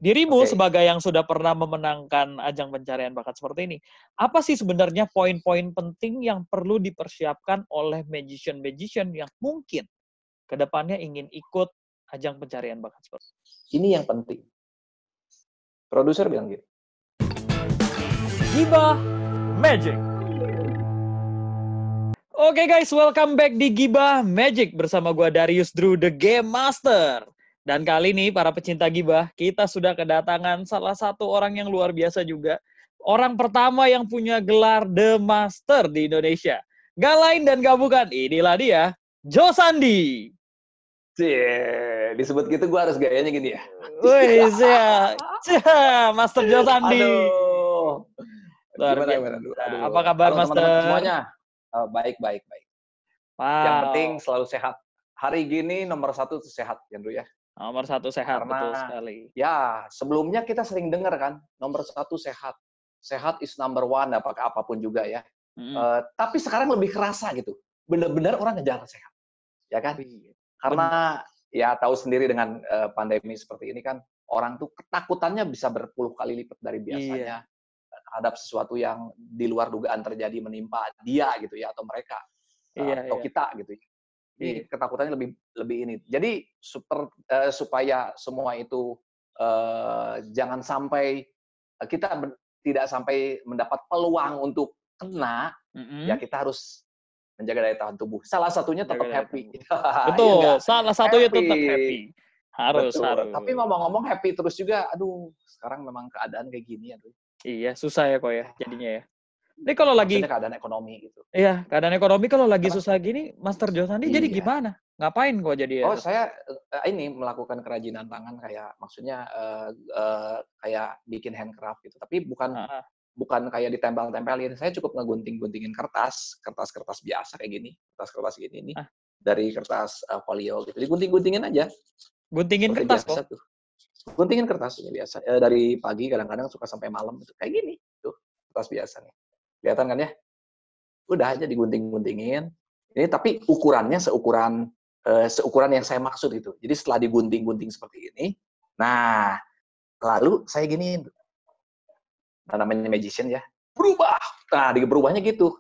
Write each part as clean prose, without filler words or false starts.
Dirimu Oke. sebagai yang sudah pernah memenangkan ajang pencarian bakat seperti ini, apa sih sebenarnya poin-poin penting yang perlu dipersiapkan oleh magician-magician yang mungkin ke depannya ingin ikut ajang pencarian bakat seperti ini? Ini yang penting. Produser bilang gitu. Gibah Magic. Oke guys, welcome back di Gibah Magic bersama gua Darius Drew, the Game Master. Dan kali ini para pecinta gibah, kita sudah kedatangan salah satu orang yang luar biasa juga. Orang pertama yang punya gelar The Master di Indonesia. Gak lain dan gak bukan, inilah dia, Joe Sandi. Disebut gitu gue harus gayanya gini ya. Wih, Master Joe Sandi. Aduh. Luar Gimana? biasa. Aduh. Apa kabar, Halo, Master? teman-teman semuanya. Baik. Wow. Yang penting selalu sehat. Hari gini nomor 1 itu sehat, Andrew ya. Nomor 1 sehat, Karena, betul sekali. ya, sebelumnya kita sering dengar kan, nomor 1 sehat. Sehat is number 1, apapun juga ya. Tapi sekarang lebih kerasa gitu. Benar-benar orang ngejar sehat. Ya kan? Karena ya tahu sendiri dengan pandemi seperti ini kan, orang tuh ketakutannya bisa berpuluh kali lipat dari biasanya terhadap sesuatu yang di luar dugaan terjadi menimpa dia gitu ya, atau mereka atau kita gitu ya. Ini ketakutannya lebih ini. Jadi supaya semua itu jangan sampai kita tidak sampai mendapat peluang untuk kena, ya kita harus menjaga daya tahan tubuh. Salah satunya tetap happy. Betul, ya salah satunya tetap happy. Harus. Tapi ngomong-ngomong happy terus juga, aduh, sekarang memang keadaan kayak gini ya. Iya, susah ya kok ya jadinya ya. Ini kalau lagi keadaan ekonomi gitu. Iya, keadaan ekonomi kalau lagi susah gini, Master Joe Sandi jadi gimana? Ngapain kok jadi ya? Oh, saya ini melakukan kerajinan tangan kayak maksudnya kayak bikin handcraft gitu. Tapi bukan kayak ditempel-tempelin. Saya cukup ngegunting-guntingin kertas biasa kayak gini. Kertas gini nih. Dari kertas folio gitu. Digunting-guntingin aja. Guntingin seperti kertas biasa kok? Tuh. Guntingin kertas ini biasa. Dari pagi kadang-kadang suka sampai malam gitu. Kayak gini. Tuh, kertas biasa nih. Kelihatan kan ya? Udah aja digunting-guntingin. Ini tapi ukurannya seukuran yang saya maksud gitu. Jadi setelah digunting-gunting seperti ini, nah lalu saya giniin. Nah, namanya magician ya, berubah. Nah, berubahnya gitu.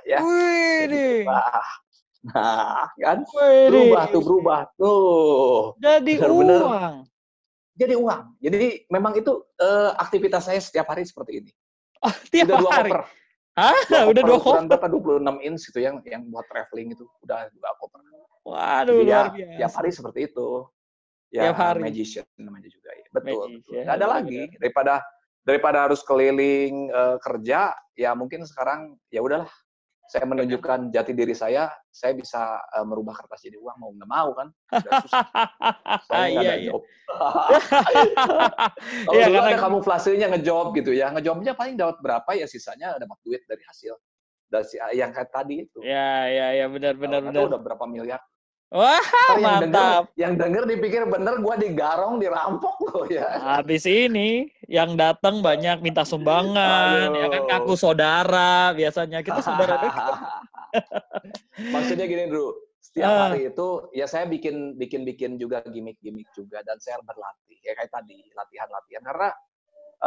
Ya. Berubah. Nah, kan? Berubah tuh. Jadi Benar-benar uang. Jadi uang. Jadi memang itu aktivitas saya setiap hari seperti ini. Tiap Udah 2 hari? koper. Udah 2 koper? Ukuran berapa? 26 inch gitu yang buat traveling itu. Udah 2 koper. Waduh, jadi luar biasa. Tiap hari seperti itu. Ya, tiap hari. Magician namanya juga ya. Betul. Magician, ada lagi daripada harus keliling kerja, ya mungkin sekarang ya udahlah. Saya menunjukkan jati diri saya bisa merubah kertas jadi uang, mau nggak mau kan. Udah susah. Saya nggak ada job. Kalau dulu ada kamuflasenya ngejob gitu ya. Ngejobnya paling dapat berapa ya, sisanya dapat duit dari hasil. Dari yang kayak tadi itu. Ya, benar. Itu udah berapa miliar. Wah, mantap. Yang denger dipikir bener gue digarong, dirampok loh ya. Habis ini yang datang banyak minta sumbangan, ya kan ngaku saudara, biasanya kita saudara dekat. Maksudnya gini dulu, setiap hari itu ya saya bikin juga gimmick juga, dan saya berlatih ya kayak tadi latihan karena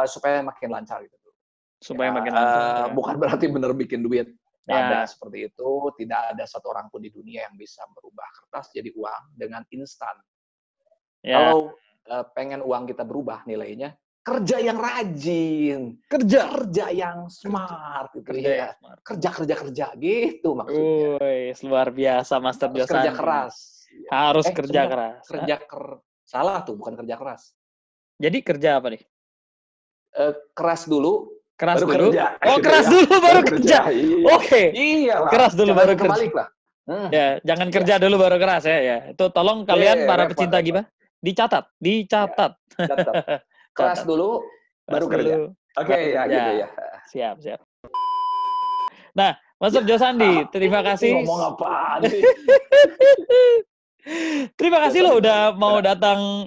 supaya makin lancar gitu. Supaya makin lancar. Bukan berarti bener bikin duit. Ada seperti itu, tidak ada satu orang pun di dunia yang bisa merubah kertas jadi uang dengan instan. Kalau pengen uang kita berubah nilainya, kerja yang rajin, kerja yang smart, gitu ya. Kerja gitu maksudnya. Luar biasa, Master Joe Sandi. Kerja keras. Harus kerja keras. Salah tuh, bukan kerja keras. Jadi kerja apa nih? Keras dulu. Keras baru dulu. Kerja, keras dulu baru kerja. Oke. Iya. Keras dulu baru kerja. Lah. Ya, jangan kerja dulu baru keras ya. Itu tolong kalian para pecinta gibah dicatat. Keras dulu baru kerja. Oke, ya gitu ya. Siap. Nah, Master Joe Sandi, terima kasih. Ngomong apaan sih? Terima kasih lo udah mau datang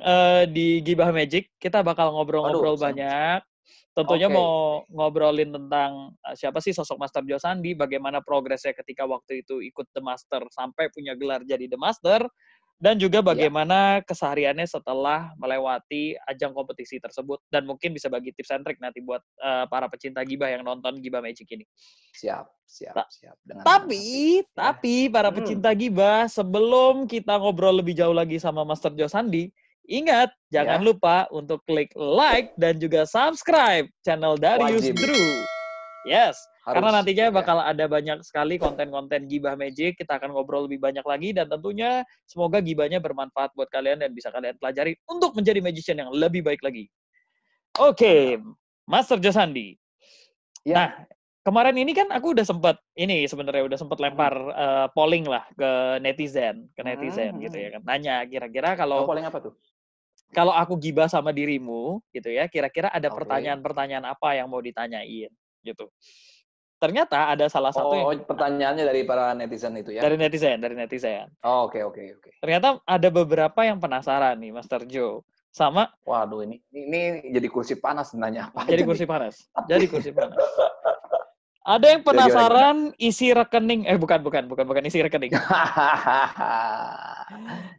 di Gibah Magic. Kita bakal ngobrol-ngobrol banyak. Tentunya mau ngobrolin tentang siapa sih sosok Master Joe Sandi, bagaimana progresnya ketika waktu itu ikut The Master sampai punya gelar jadi The Master, Dan juga Iya. bagaimana kesehariannya setelah melewati ajang kompetisi tersebut. Dan mungkin bisa bagi tips and trick nanti buat para pecinta gibah yang nonton Gibah Magic ini. Siap. Ta- Dengan senang hati. Tapi para pecinta gibah, sebelum kita ngobrol lebih jauh lagi sama Master Joe Sandi, ingat, jangan lupa untuk klik like dan juga subscribe channel Darius Wajib. Drew. Yes, Harus, karena nantinya ya. bakal ada banyak sekali konten-konten Gibah Magic. Kita akan ngobrol lebih banyak lagi dan tentunya semoga gibahnya bermanfaat buat kalian dan bisa kalian pelajari untuk menjadi magician yang lebih baik lagi. Oke, Master Josandi. Ya. Nah, kemarin ini kan aku udah sempat lempar polling lah ke netizen gitu ya kan. Nanya kira-kira kalau polling apa tuh? Kalau aku gibah sama dirimu gitu ya, kira-kira ada pertanyaan-pertanyaan apa yang mau ditanyain gitu. Ternyata ada salah satu yang pertanyaannya dari para netizen itu ya? Dari netizen. Oh, oke. Ternyata ada beberapa yang penasaran nih, Master Joe. Sama. Waduh, ini jadi kursi panas nanya apa? Jadi kursi panas. Ada yang penasaran isi rekening, bukan isi rekening.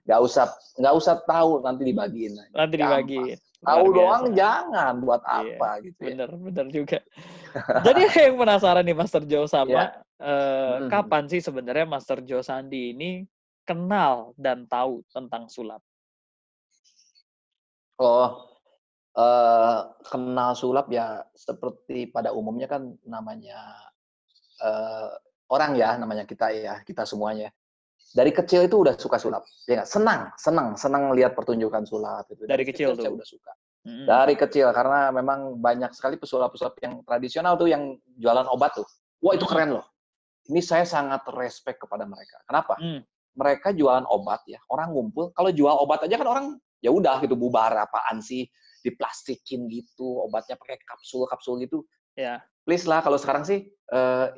Nggak usah tahu, nanti dibagiin. Nanti dibagiin. Tahu doang jangan, buat apa gitu ya. Bener juga. Jadi yang penasaran nih Master Joe sama kapan sih sebenarnya Master Joe Sandi ini kenal dan tahu tentang sulap? Kenal sulap ya seperti pada umumnya kan namanya orang ya, namanya kita semuanya. Dari kecil itu udah suka sulap, ya nggak? Senang lihat pertunjukan sulap itu. Dari kecil tuh saya udah suka. Dari kecil, karena memang banyak sekali pesulap-pesulap yang tradisional tuh yang jualan obat tuh. Wah, itu keren loh. Ini saya sangat respect kepada mereka. Kenapa? Mereka jualan obat ya, orang ngumpul. Kalau jual obat aja kan orang ya udah gitu, bubar, apaan sih, diplastikin gitu, obatnya pakai kapsul gitu. Ya. Please lah, kalau sekarang sih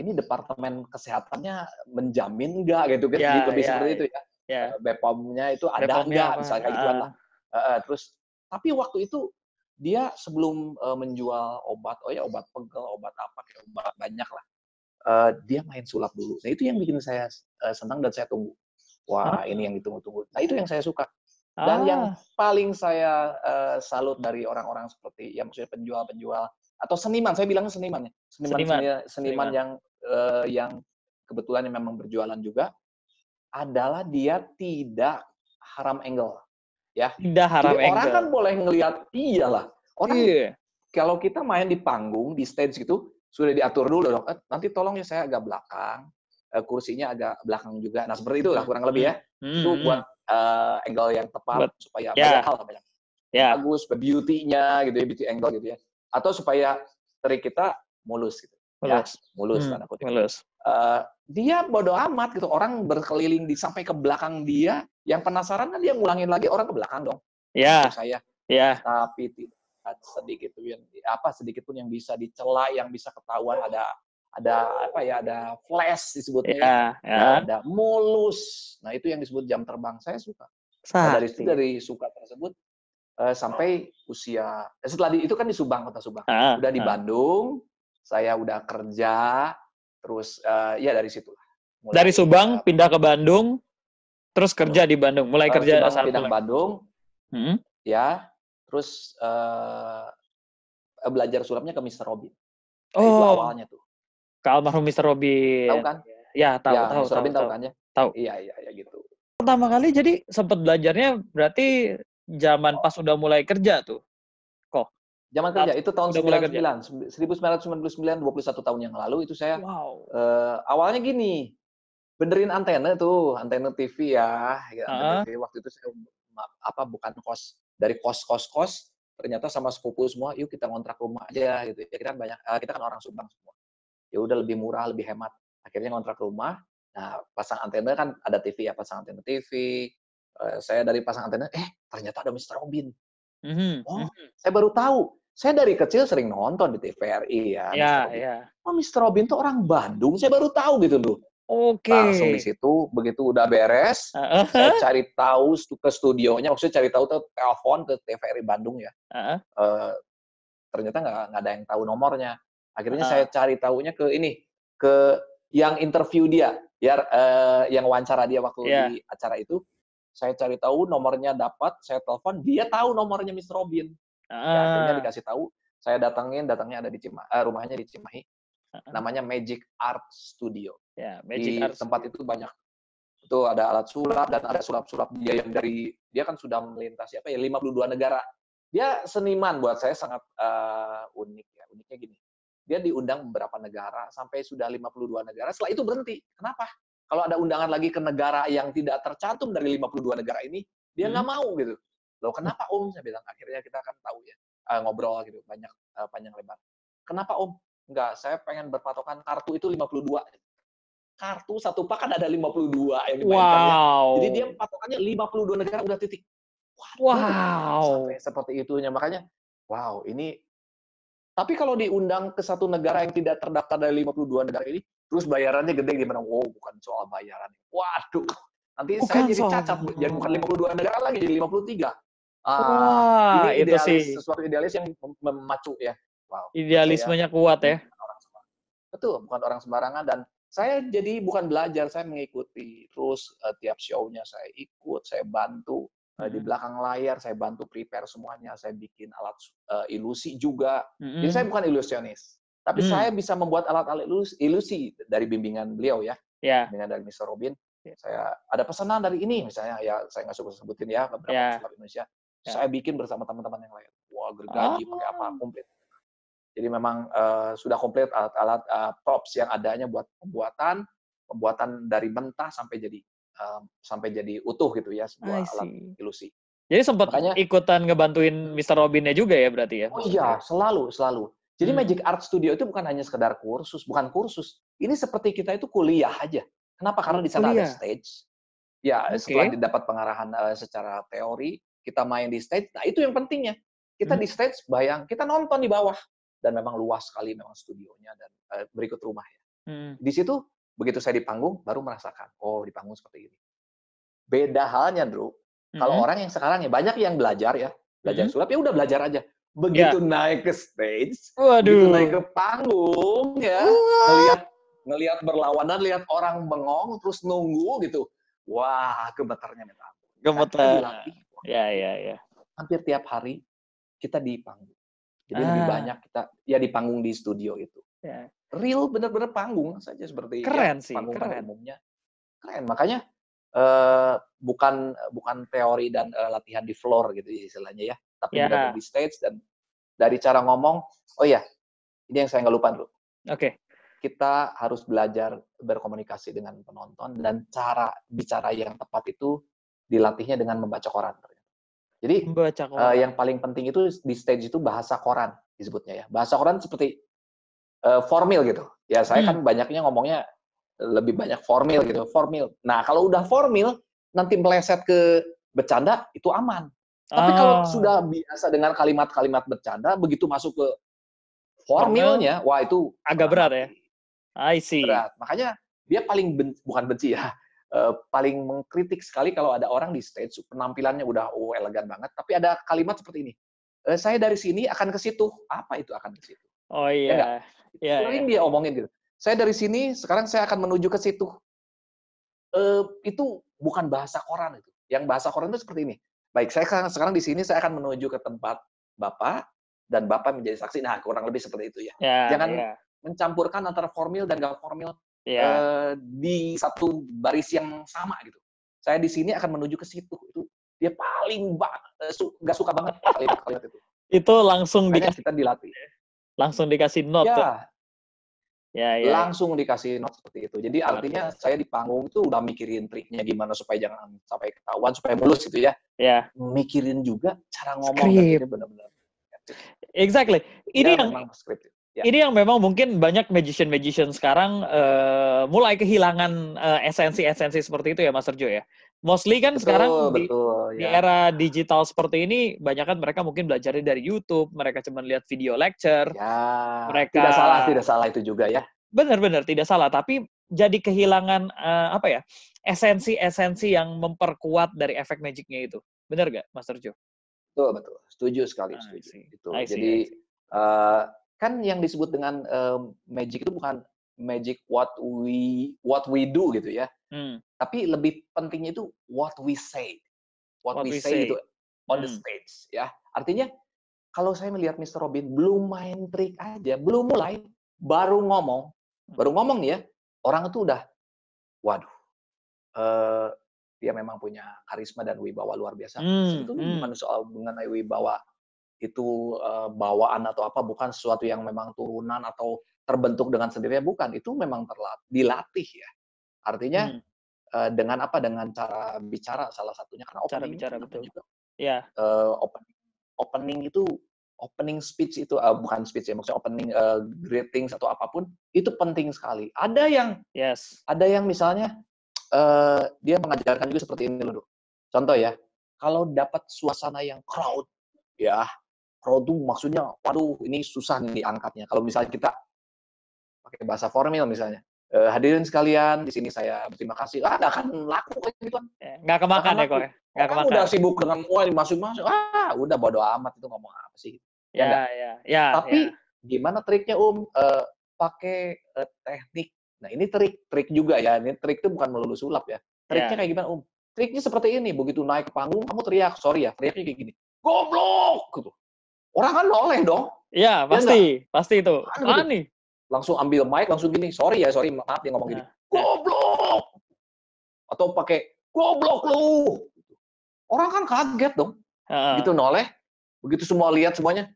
ini departemen kesehatannya menjamin nggak gitu kan, lebih seperti itu ya. BPOM-nya itu ada nggak, misalnya kayak gituan lah. Terus tapi waktu itu dia sebelum menjual obat, obat pegel, obat apa, kayak obat banyak lah. Dia main sulap dulu. Nah, itu yang bikin saya senang dan saya tunggu. Wah, ini yang ditunggu-tunggu. Nah, itu yang saya suka. Dan yang paling saya salut dari orang-orang seperti yang maksudnya penjual-penjual atau seniman, saya bilangnya seniman ya. Seniman yang kebetulan yang memang berjualan juga adalah dia tidak haram angle. Ya. Tidak haram angle. Orang kan boleh ngelihat, iyalah. Orang kalau kita main di panggung, di stage gitu, sudah diatur dulu dong. Nanti tolong ya saya agak belakang, kursinya agak belakang juga. Nah, seperti itu lah kurang lebih ya. Itu buat angle yang tepat supaya banyak bagus, beauty-nya gitu ya, beauty angle gitu ya. Atau supaya trik kita mulus gitu. Mulus tanda kutip. Dia bodoh amat gitu. Orang berkeliling sampai ke belakang dia, yang penasaran kan dia ngulangin lagi, orang ke belakang dong. Saya. Tapi tidak sedikit pun yang bisa dicela, yang bisa ketahuan, ada flash disebutnya, ada mulus. Nah, itu yang disebut jam terbang. Saya suka. Nah, dari suka tersebut sampai usia setelah itu kan di Subang, kota Subang. Udah di Bandung, saya udah kerja, terus ya dari situ. Dari Subang pindah ke Bandung, terus kerja di Bandung. Mulai kerja saat pindah ke Bandung. Ya, terus belajar sulapnya ke Mr. Robin. Nah, itu awalnya tuh. Ke almarhum Mr. Robin. Tahu kan? Ya, tahu. Mr. Robin tahu kan ya? Tahu. Iya gitu. Pertama kali jadi sempat belajarnya berarti zaman pas udah mulai kerja tuh. Kok? Zaman kerja itu tahun 1999, 21 tahun yang lalu itu saya. Awalnya gini, benerin antena TV ya. TV. Waktu itu saya bukan kos, dari kos, ternyata sama sepupu semua, yuk kita ngontrak rumah aja gitu. Ya, kita kan orang Subang semua. Ya udah lebih murah, lebih hemat. Akhirnya ngontrak rumah. Nah, pasang antena kan ada TV ya, pasang antena TV. Saya dari pasang antena, ternyata ada Mr. Robin. Saya baru tahu. Saya dari kecil sering nonton di TVRI ya. Mr. Robin tuh orang Bandung. Saya baru tahu gitu loh. Langsung di situ, begitu udah beres, saya cari tahu ke studionya, maksudnya cari tahu telepon ke TVRI Bandung ya. Ternyata nggak ada yang tahu nomornya. Akhirnya saya cari tahunya ke yang interview dia, ya, yang wawancara dia waktu di acara itu. saya cari tahu nomornya dapat, saya telepon, dia tahu nomornya Mr. Robin. Ya akhirnya dikasih tahu, saya datangnya ada di rumahnya di Cimahi, namanya Magic Art Studio. Ya, Magic Di Art tempat Studio. itu banyak, itu ada alat sulap dan ada sulap-sulap dia yang dia kan sudah melintasi 52 negara. Dia seniman, buat saya sangat unik ya. Uniknya gini, dia diundang beberapa negara sampai sudah 52 negara, setelah itu berhenti. Kenapa? Kalau ada undangan lagi ke negara yang tidak tercantum dari 52 negara ini, dia nggak mau gitu. Loh kenapa Om? Saya bilang, akhirnya kita akan tahu ya, ngobrol gitu, banyak panjang lebar. Kenapa Om? Enggak, saya pengen berpatokan kartu itu 52. Kartu satu pak kan ada 52 yang dimainkan ya. Jadi dia Wow. patokannya 52 negara udah titik. Waduh, Wow. sampai seperti itunya. Makanya, wow, ini. Tapi kalau diundang ke satu negara yang tidak terdaftar dari 52 negara ini, terus bayarannya gede gimana? Wow, bukan soal bayaran. Waduh, nanti saya Bukan jadi soal cacat, jadi bukan 52 negara lagi, jadi 53. Wah, Ini itu sih sesuatu idealis yang memacu ya. Wow, buat saya idealismenya kuat ya. ini bukan orang sembarangan. Betul, bukan orang sembarangan, dan saya jadi bukan belajar, saya mengikuti. Terus tiap show-nya saya ikut, saya bantu. Di belakang layar saya bantu prepare semuanya, saya bikin alat ilusi juga. Jadi saya bukan ilusionis, tapi saya bisa membuat alat-alat ilusi dari bimbingan beliau ya, Ya. bimbingan dari Mr. Robin. Saya ada pesanan dari ini misalnya, ya saya nggak suka sebutin ya beberapa pesulap Indonesia. Saya bikin bersama teman-teman yang lain. Wah, gergaji pakai apa, komplit. Jadi memang sudah komplit alat-alat props yang adanya buat pembuatan dari mentah sampai jadi utuh gitu ya, sebuah alat ilusi. Jadi sempat Makanya ikutan ngebantuin Mr. Robinnya juga ya berarti ya? oh iya, selalu. Jadi Magic Art Studio itu bukan hanya sekedar bukan kursus. Ini seperti kita itu kuliah aja. Kenapa? Karena di sana ada Kuliah. stage. Ya, setelah didapat pengarahan secara teori, kita main di stage. Nah, itu yang pentingnya. Kita di stage, kita nonton di bawah. Dan memang luas sekali memang studionya dan berikut rumah ya. Di situ, begitu saya di panggung, baru merasakan, oh di panggung seperti ini. Beda halnya, Drew. Kalau orang yang sekarang ya, banyak yang belajar ya, belajar sulap, ya udah belajar aja. Begitu naik ke stage, begitu naik ke panggung, ya, ngelihat berlawanan, lihat orang bengong, terus nunggu gitu. Wah, gemeternya minta ampun. Kita dilatih. Ya. Hampir tiap hari kita di panggung. Jadi lebih banyak kita ya di panggung di studio itu. Ya. Real benar-benar panggung saja seperti keren ya sih, panggung pada keren. umumnya. Keren. Makanya bukan teori dan latihan di floor gitu istilahnya ya, tapi benar-benar di stage dan dari cara ngomong. Oh ya, ini yang saya nggak lupa dulu. Oke. Kita harus belajar berkomunikasi dengan penonton dan cara bicara yang tepat itu dilatihnya dengan membaca koran. Jadi yang paling penting itu di stage itu bahasa koran disebutnya ya. Bahasa koran seperti formal gitu. Ya saya kan banyaknya ngomongnya lebih banyak formal gitu, formal. Nah kalau udah formal nanti meleset ke bercanda itu aman. Tapi kalau sudah biasa dengan kalimat-kalimat bercanda, begitu masuk ke formalnya, wah itu agak berat ya. I see. Berat. Makanya dia paling bukan benci ya, paling mengkritik sekali kalau ada orang di stage penampilannya udah elegan banget, tapi ada kalimat seperti ini. Saya dari sini akan ke situ. Apa itu akan ke situ? Oh iya. Ya sering dia omongin gitu. Saya dari sini, sekarang saya akan menuju ke situ. Itu bukan bahasa koran itu. Yang bahasa koran itu seperti ini. Baik, saya sekarang di sini saya akan menuju ke tempat Bapak dan Bapak menjadi saksi. Nah, kurang lebih seperti itu ya. Jangan mencampurkan antara formal dan nggak formal di satu baris yang sama gitu. Saya di sini akan menuju ke situ. Itu dia paling nggak suka banget kalimat itu. Itu langsung kita dilatih. Langsung dikasih note. Ya. Langsung dikasih note seperti itu. Jadi artinya saya di panggung itu udah mikirin triknya gimana supaya jangan sampai ketahuan, supaya mulus gitu ya. Ya. Mikirin juga cara ngomong dan itu benar-benar. Exactly. Ini yang memang script. Ya. Ini yang memang mungkin banyak magician sekarang mulai kehilangan esensi-esensi seperti itu ya, Mas Sergio ya. Mostly kan sekarang di era digital seperti ini, banyak kan mereka mungkin belajarnya dari YouTube, mereka cuma lihat video lecture. Ya, mereka tidak salah itu juga ya. Benar-benar tidak salah, tapi jadi kehilangan esensi-esensi yang memperkuat dari efek magicnya itu. Benar nggak, Mas Sergio? Betul. Setuju sekali. Setuju. Jadi kan yang disebut dengan magic itu bukan magic what we do gitu ya. Tapi lebih pentingnya itu what we say. What we say gitu on the stage ya. Artinya kalau saya melihat Mr. Robin belum main trik aja, belum mulai, baru ngomong nih ya, orang itu udah, waduh, dia memang punya karisma dan wibawa luar biasa. Sebetulnya bukan soal mengenai wibawa itu bawaan atau apa, bukan sesuatu yang memang turunan atau terbentuk dengan sendirinya, bukan. Itu memang dilatih ya. Artinya dengan apa? Dengan cara bicara salah satunya, karena cara opening bicara betul. juga. Ya. Opening speech itu bukan speech ya, maksudnya opening greetings atau apapun itu penting sekali. Ada yang misalnya dia mengajarkan juga seperti ini loh. Contoh ya, kalau dapat suasana yang crowd tuh maksudnya, waduh ini susah nih diangkatnya. Kalau misalnya kita pakai bahasa formal misalnya, hadirin sekalian, di sini saya berterima kasih. Nggak akan laku kayak gitu. Nggak kemakan ya kok ya? Nggak kemakan. Udah sibuk dengan masuk-masuk. Udah bodo amat itu ngomong apa sih. Ya. Tapi gimana triknya pakai teknik. Nah ini trik juga ya. Ini trik itu bukan melulu sulap ya. Triknya kayak gimana Triknya seperti ini. Begitu naik ke panggung kamu teriak. Sorry ya, teriaknya kayak gini. Goblok! Gitu. Orang kan noleh dong. Iya, pasti itu. Nih. Langsung ambil mic, langsung gini. Sorry maaf dia ngomong gini. Goblok! Atau pakai goblok lu. Orang kan kaget dong. Begitu noleh, begitu semua lihat semuanya,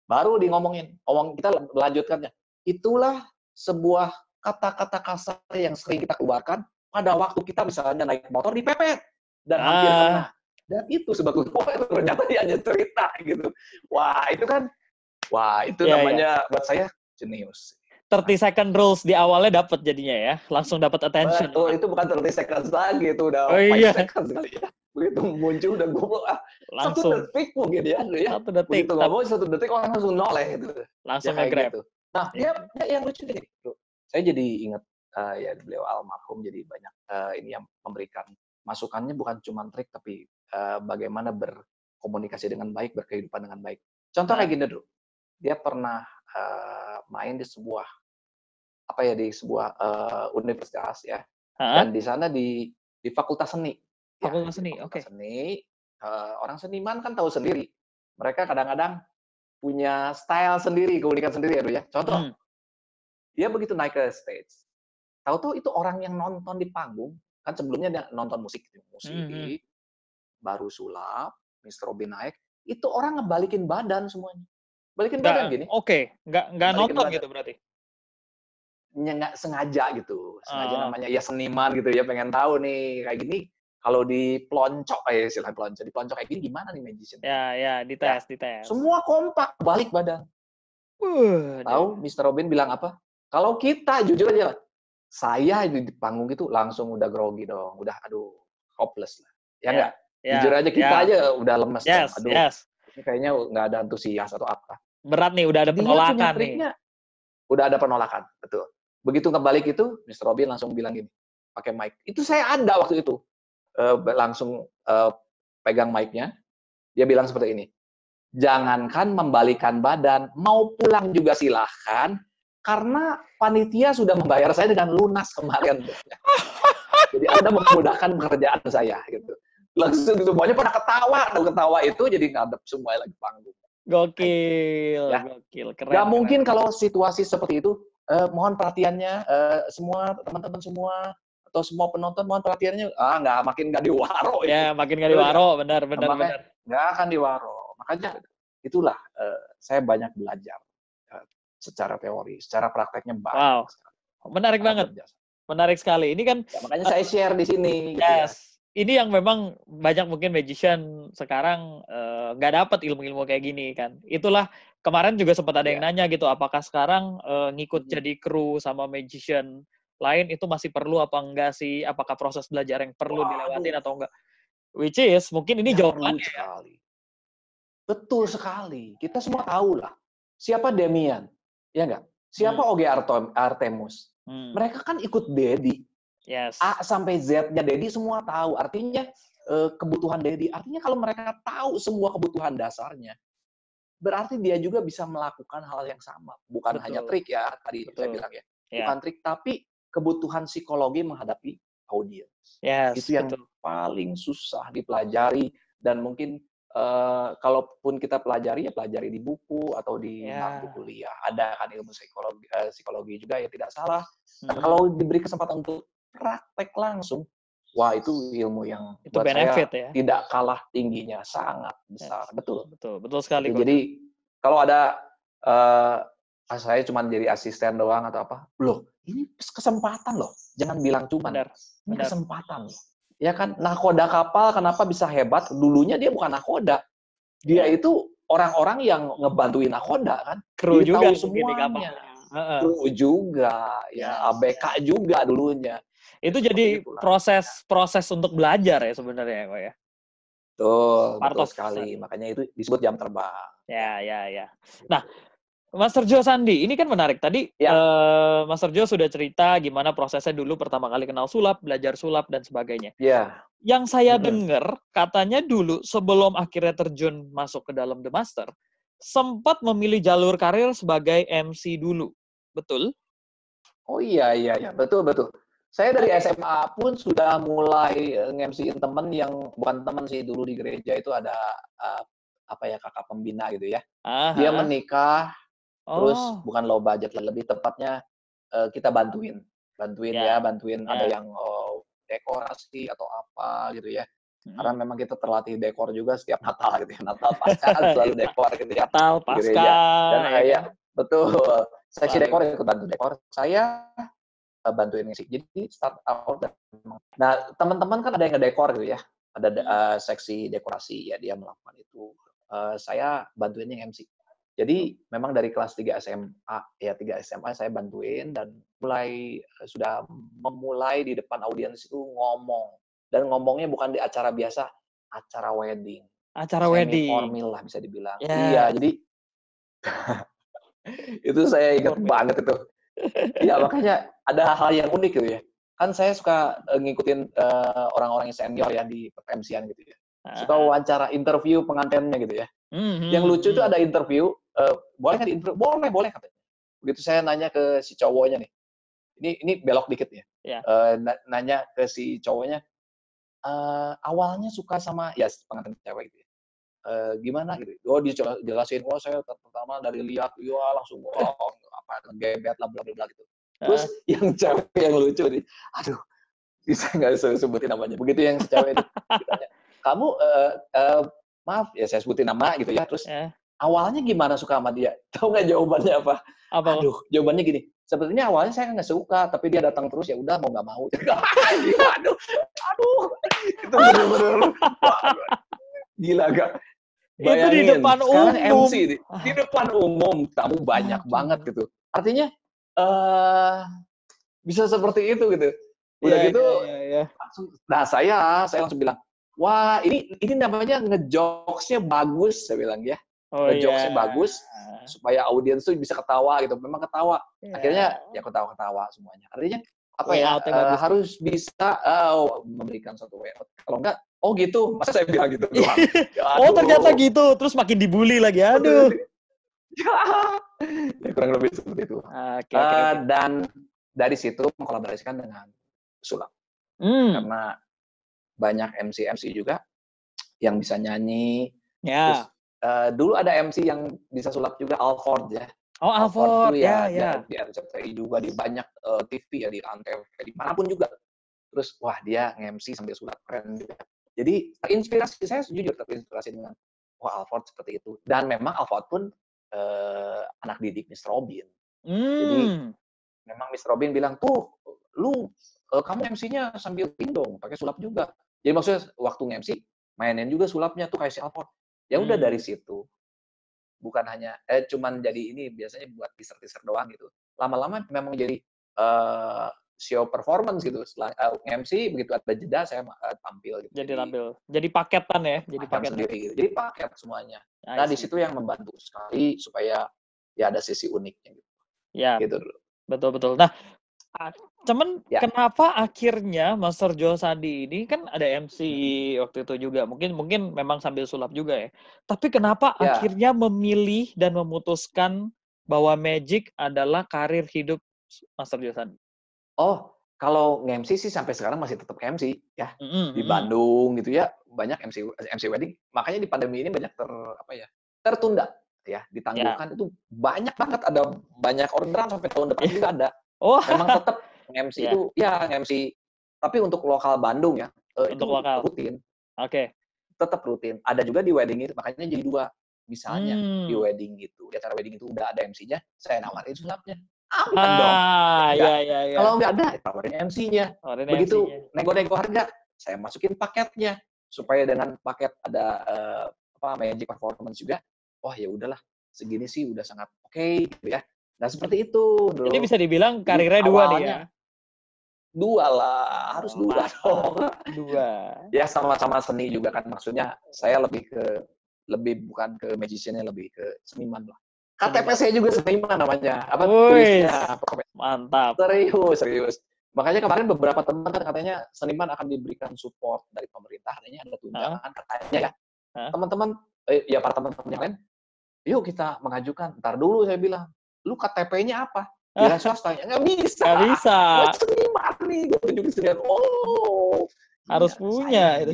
baru di ngomongin. Kita melanjutkannya. Itulah sebuah kata-kata kasar yang sering kita keluarkan pada waktu kita misalnya naik motor dipepet dan hampir kena. Dan itu sebetulnya ternyata dia hanya cerita gitu. Itu namanya buat saya jenius. 30 second rules di awalnya dapat jadinya ya. Langsung dapat attention. Betul, itu bukan 30 seconds lagi, itu udah 5 seconds kali ya. Begitu muncul udah goblok langsung 1 detik mungkin ya. 1 detik. Begitu ngomong 1 detik orang langsung noleh gitu. Langsung nge-grab. Gitu. Nah, dia yang lucu gini. Saya jadi ingat ya beliau almarhum, jadi banyak ini yang memberikan masukannya bukan cuma trik tapi bagaimana berkomunikasi dengan baik, berkehidupan dengan baik. Contoh kayak gini dulu. Dia pernah main di sebuah universitas ya. Dan di sana di Fakultas Seni. Fakultas Seni, oke. Seni, orang seniman kan tahu sendiri. Mereka kadang-kadang punya style sendiri, keunikan sendiri ya. Contoh, dia begitu naik ke stage. Tahu-tahu itu orang yang nonton di panggung, kan sebelumnya dia nonton musik. Baru sulap, Mr. Robin naik, itu orang ngebalikin badan semuanya. Balikin badan gini. Oke, nggak nonton gitu berarti? Nggak sengaja gitu. Sengaja namanya ya seniman gitu ya, pengen tahu nih kayak gini kalau diploncok istilahnya pelonco, diploncok kayak gini gimana nih magician? Ya, dites. Semua kompak balik badan. Tahu Mr. Robin bilang apa? Kalau kita jujur aja, saya di panggung itu langsung udah grogi dong, udah hopeless lah. Ya enggak? Jujur aja kita aja udah lemes dong. Ini kayaknya nggak ada antusias atau apa. Berat nih, udah ada penolakan nih. Udah ada penolakan, betul. Begitu ngebalik itu, Mr. Robin langsung bilang gini, pakai mic. Itu saya ada waktu itu. Langsung pegang mic-nya, dia bilang seperti ini, jangankan membalikan badan, mau pulang juga silahkan, karena panitia sudah membayar saya dengan lunas kemarin. Jadi Anda memudahkan pekerjaan saya. Gitu. Langsung semuanya pada ketawa itu jadi ngadep semua lagi panggung. Gokil, keren. Gak mungkin kalau situasi seperti itu, mohon perhatiannya, semua teman-teman semua, atau semua penonton mohon perhatiannya, makin gak diwaro. Ya, makin gak diwaro, benar. Gak akan diwaro. Makanya itulah, saya banyak belajar secara teori, secara prakteknya banyak. Wow, menarik banget. Menarik sekali. Ini kan makanya saya share di sini. Yes. Gitu ya. Ini yang memang banyak mungkin magician sekarang nggak dapat ilmu-ilmu kayak gini kan. Itulah kemarin juga sempat ada yang nanya gitu, apakah sekarang ngikut jadi kru sama magician lain itu masih perlu apa enggak sih? Apakah proses belajar yang perlu dilewatin atau enggak? Which is mungkin ini jawabannya ya. Betul sekali. Kita semua tahu lah. Siapa Demian? Ya enggak? Siapa Oge Artemus? Mereka kan ikut Dedi. Yes. A sampai Z-nya Dedi semua tahu. Artinya kebutuhan Dedi. Artinya kalau mereka tahu semua kebutuhan dasarnya, berarti dia juga bisa melakukan hal yang sama. Bukan hanya trik ya, tadi saya bilang ya. bukan trik, tapi kebutuhan psikologi menghadapi audiens. Yes, Itu yang betul. paling susah dipelajari, dan mungkin kalaupun kita pelajari, ya pelajari di buku atau di bangku kuliah. Ada kan ilmu psikologi juga, ya tidak salah. Dan kalau diberi kesempatan untuk praktek langsung, wah itu ilmu yang Itu buat benefit saya ya. tidak kalah tingginya, sangat besar. Yes. Betul. Betul sekali. Jadi kalau ada saya cuma jadi asisten doang atau apa, loh ini kesempatan loh, jangan bilang cuman. Ini kesempatan loh. Ya kan, nakoda kapal kenapa bisa hebat? Dulunya dia bukan nakoda. Dia itu orang-orang yang ngebantuin nakoda kan. Kru Dia juga tahu mungkin di semuanya. kapalnya. Kru juga, ya ABK juga dulunya. Itu Ya, jadi proses untuk belajar ya sebenarnya, Kok ya. Betul sekali. Makanya itu disebut jam terbang. Ya. Nah, Master Jo Sandi, ini kan menarik. Tadi Master Jo sudah cerita gimana prosesnya dulu pertama kali kenal sulap, belajar sulap, dan sebagainya. Yang saya dengar, katanya dulu sebelum akhirnya terjun masuk ke dalam The Master, sempat memilih jalur karir sebagai MC dulu. Betul? Oh iya. Betul. Saya dari SMA pun sudah mulai nge-MC-in temen yang bukan temen sih, dulu di gereja itu ada kakak pembina gitu ya. Dia menikah, terus bukan low budget, lebih tepatnya kita bantuin ada yang dekorasi atau apa gitu ya. Karena memang kita terlatih dekor juga setiap Natal gitu ya. Natal Pasca kan selalu dekor gitu ya. Natal di gereja. Dan betul. Seksi dekor ikut bantu dekor. Saya bantuin ngisi. Jadi start out. Nah, teman-teman kan ada yang ngedekor gitu ya. Ada seksi dekorasi, ya dia melakukan itu. Saya bantuinnya MC. Jadi memang dari kelas 3 SMA, ya 3 SMA saya bantuin, dan sudah memulai di depan audiens itu ngomong. Dan ngomongnya bukan di acara biasa, acara wedding. Semi formal lah bisa dibilang. Iya, jadi itu saya ingat banget itu. Iya, makanya ada hal yang unik gitu ya. Kan saya suka ngikutin orang-orang yang senior ya di MC-an gitu ya. Suka wawancara, interview pengantinnya gitu ya. Yang lucu itu ada interview, boleh nggak di-interview? Boleh katanya. Begitu saya nanya ke si cowoknya nih, ini belok dikit ya. Nanya ke si cowoknya, awalnya suka sama pengantin cewek gitu ya. Gimana gitu. Dia jelasin, saya pertama dari lihat, langsung gebet lah, bla bla bla gitu. Terus yang cewek yang lucu nih, aduh, bisa nggak saya sebutin namanya. Begitu yang si cewek itu ditanya, kamu maaf ya saya sebutin nama gitu ya. Terus awalnya gimana suka sama dia? Tahu nggak jawabannya apa? Aduh, jawabannya gini. Sebenarnya awalnya saya nggak suka, tapi dia datang terus, ya udah mau nggak mau. Aduh, itu benar-benar gila gak? Bayangin, itu di depan sekarang umum. MC di depan umum, tamu banyak banget gitu. Artinya bisa seperti itu gitu. Udah gitu, nah saya langsung bilang, wah ini namanya ngejokesnya bagus, saya bilang ya. Ngejokesnya bagus, supaya audiens tuh bisa ketawa gitu. Memang ketawa. Akhirnya ya ketawa-ketawa semuanya. Artinya harus bisa memberikan satu way out. Kalau enggak, oh gitu, masa saya bilang gitu doang. Ternyata gitu, terus makin dibully lagi, aduh. Ya, kurang lebih seperti itu. Dan dari situ mengkolaborasikan dengan sulap. Karena banyak MC juga yang bisa nyanyi. Terus, dulu ada MC yang bisa sulap juga, Alford ya. Alford itu di RCTI juga, di banyak TV ya, di Antv, dimanapun juga. Terus wah dia nge-MC sambil sulap, keren juga. Jadi saya jujur terinspirasi dengan Alford seperti itu. Dan memang Alford pun anak didik Mr. Robin. Jadi memang Mr. Robin bilang, tuh kamu MC-nya sambil dong, pakai sulap juga. Jadi maksudnya waktu nge-MC mainin juga sulapnya tuh kayak si Alford. Ya udah dari situ. Bukan hanya cuman jadi ini, biasanya buat teaser doang gitu. Lama-lama memang jadi show performance gitu. Setelah MC begitu ada jeda saya tampil gitu. Jadi tampil. Jadi paketan ya, jadi paket sendiri gitu. Jadi paket semuanya. Nah, di situ yang membantu sekali supaya ya ada sisi uniknya gitu. Ya. Gitu dulu. Betul. Nah, cuman kenapa akhirnya Master Jo Sandi ini kan ada MC waktu itu juga, mungkin memang sambil sulap juga ya. Tapi kenapa akhirnya memilih dan memutuskan bahwa magic adalah karir hidup Master Josan? Oh, kalau nge-MC sih sampai sekarang masih tetap nge-MC ya. Di Bandung gitu ya, banyak MC wedding. Makanya di pandemi ini banyak tertunda ya, ditangguhkan. Itu banyak banget, ada banyak orderan sampai tahun depan juga ada. Oh. Memang tetap nge-MC itu ya nge-MC, tapi untuk lokal Bandung ya, itu Untuk lokal. rutin. Oke. Tetap rutin. Ada juga di wedding itu, makanya jadi 2. Misalnya di wedding gitu, di acara wedding itu udah ada MC-nya, saya nawarin sulapnya. Aman dong. Iya. Kalau nggak ada, tawarin MC-nya. Begitu nego-nego harga, saya masukin paketnya. Supaya dengan paket ada magic performance juga, wah ya udahlah, segini sih udah sangat oke gitu ya. Nah seperti itu, Bro. Jadi bisa dibilang karirnya 2 nih ya? 2 lah, harus 2 dong. 2. Ya sama-sama seni juga kan, maksudnya saya lebih bukan ke magician-nya, lebih ke seniman lah. KTP saya juga seniman namanya. Tulisnya. Mantap. Serius. Makanya kemarin beberapa teman kan katanya seniman akan diberikan support dari pemerintah, katanya ada tunjangan katanya ya. Teman-teman, ya para teman-teman yang lain, yuk kita mengajukan. Ntar dulu saya bilang, lu KTP-nya apa? Wira swasta. Nggak bisa. Nggak bisa. Seniman nih, gue tunjukin sendirian. Oh, harus punya itu.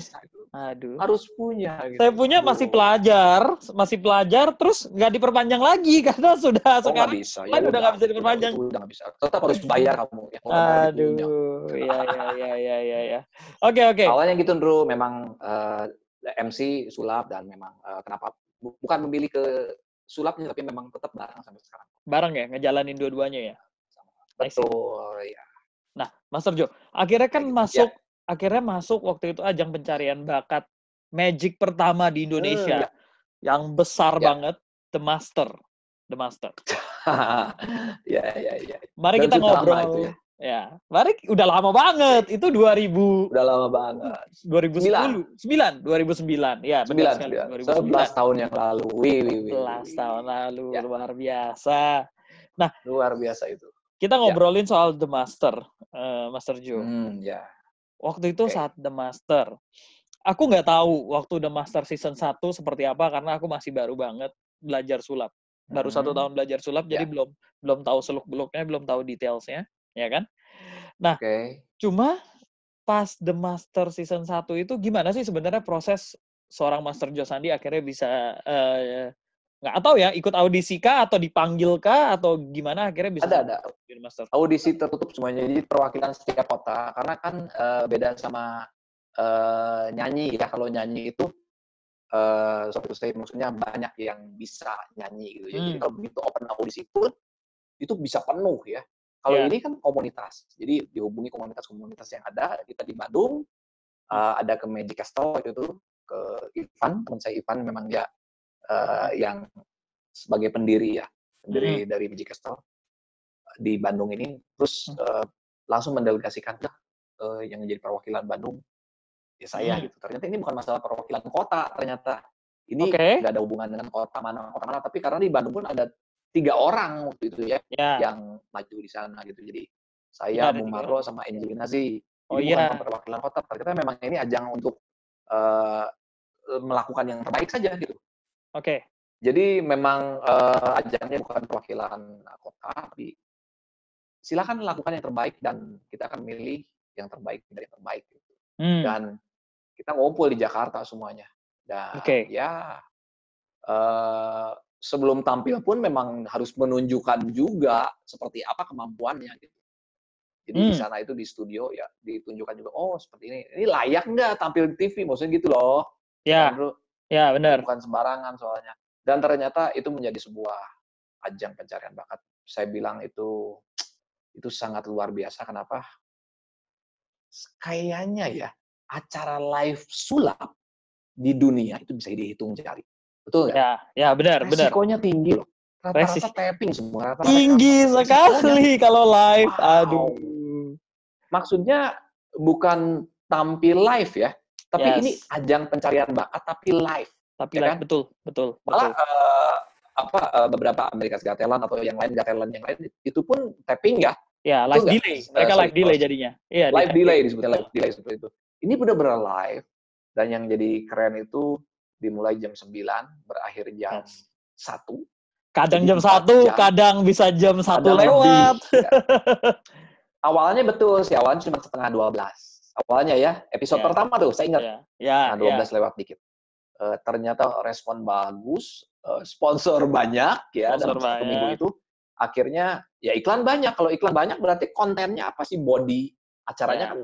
Aduh. Harus punya. Gitu. Saya punya masih pelajar, terus nggak diperpanjang lagi karena sudah sekarang. Nggak bisa. Ya, udah nggak bisa diperpanjang. Udah nggak bisa. Tetap harus bayar kamu. Ya, aduh, iya. Oke. Awalnya gitu, Bro. Memang MC sulap dan memang kenapa bukan memilih ke sulapnya, tapi memang tetap bareng sampai sekarang. Bareng ya, ngejalanin dua-duanya ya. Betul ya. Nah, Master Jo, akhirnya kan akhirnya masuk waktu itu ajang pencarian bakat Magic pertama di Indonesia yang besar banget, The Master. Ya. Mari kita ngobrol. Ya, mari udah lama banget. Itu 2000. Udah lama banget. 2009. Ya, benar sekali. 11 tahun yang lalu. 11 tahun lalu, ya. Luar biasa. Nah, luar biasa itu. Kita ngobrolin soal The Master, Master Jo. Ya. Waktu itu saat The Master, aku nggak tahu waktu The Master season 1 seperti apa karena aku masih baru banget belajar sulap. Baru 1 tahun belajar sulap, jadi belum tahu seluk-beluknya, belum tahu detailsnya, ya kan? Nah, cuma pas The Master season 1 itu gimana sih sebenarnya proses seorang Master Jo Sandi akhirnya bisa nggak tahu ya, ikut audisi kah atau dipanggil kah atau gimana akhirnya bisa ada audisi tertutup semuanya, jadi perwakilan setiap kota karena kan beda sama nyanyi ya. Kalau nyanyi itu maksudnya banyak yang bisa nyanyi gitu. Jadi kalau begitu open audisi pun itu bisa penuh ya. Kalau ini kan komunitas, jadi dihubungi komunitas-komunitas yang ada. Kita di Bandung ada ke Magic Castle itu ke Ivan, teman saya Ivan memang dia yang sebagai pendiri dari Magic Castle di Bandung ini, terus langsung mendelegasikan yang menjadi perwakilan Bandung ya saya gitu. Ternyata ini bukan masalah perwakilan kota, ternyata ini nggak ada hubungan dengan kota mana, tapi karena di Bandung pun ada 3 orang waktu itu ya yang maju di sana gitu. Jadi saya, Bung Marlo sama Angelina sih. Ini bukan perwakilan kota, ternyata memang ini ajang untuk melakukan yang terbaik saja gitu. Jadi memang ajangnya bukan perwakilan kota, tapi silakan lakukan yang terbaik dan kita akan milih yang terbaik dari yang terbaik. Gitu. Dan kita ngumpul di Jakarta semuanya. Dan sebelum tampil pun memang harus menunjukkan juga seperti apa kemampuannya. Gitu. Jadi di sana itu di studio ya ditunjukkan juga, oh seperti ini layak nggak tampil di TV, maksudnya gitu loh. Ya, benar. Bukan sembarangan soalnya. Dan ternyata itu menjadi sebuah ajang pencarian bakat. Saya bilang itu sangat luar biasa. Kenapa? Kayaknya ya, acara live sulap di dunia itu bisa dihitung jari. Betul nggak? Ya, benar. Resikonya tinggi loh. Rata-rata tapping semua. Tinggi sekali kalau live. Aduh. Maksudnya bukan tampil live ya, tapi ini ajang pencarian bakat tapi live. Tapi ya kan? Betul. Malah beberapa America's Got Talent atau yang lain itu pun tapping ya. Ya, live delay. Mereka live delay jadinya. Iya, live delay disebutnya live delay seperti itu. Ini benar-benar live dan yang jadi keren itu dimulai jam 9, berakhir jam 1. Kadang Jadi jam 4 1, jam, kadang bisa jam 1 kadang lebih. lewat. Ya. Awalnya betul sih, awalnya cuma setengah 12. Awalnya ya, episode Ya, pertama tuh, saya ingat. ya, ya, Setengah ya. 12 lewat dikit. Ternyata respon bagus, sponsor banyak ya Sponsor dalam 1 minggu banyak. itu. Akhirnya ya iklan banyak. Kalau iklan banyak berarti kontennya apa sih? Body acaranya Ya. kan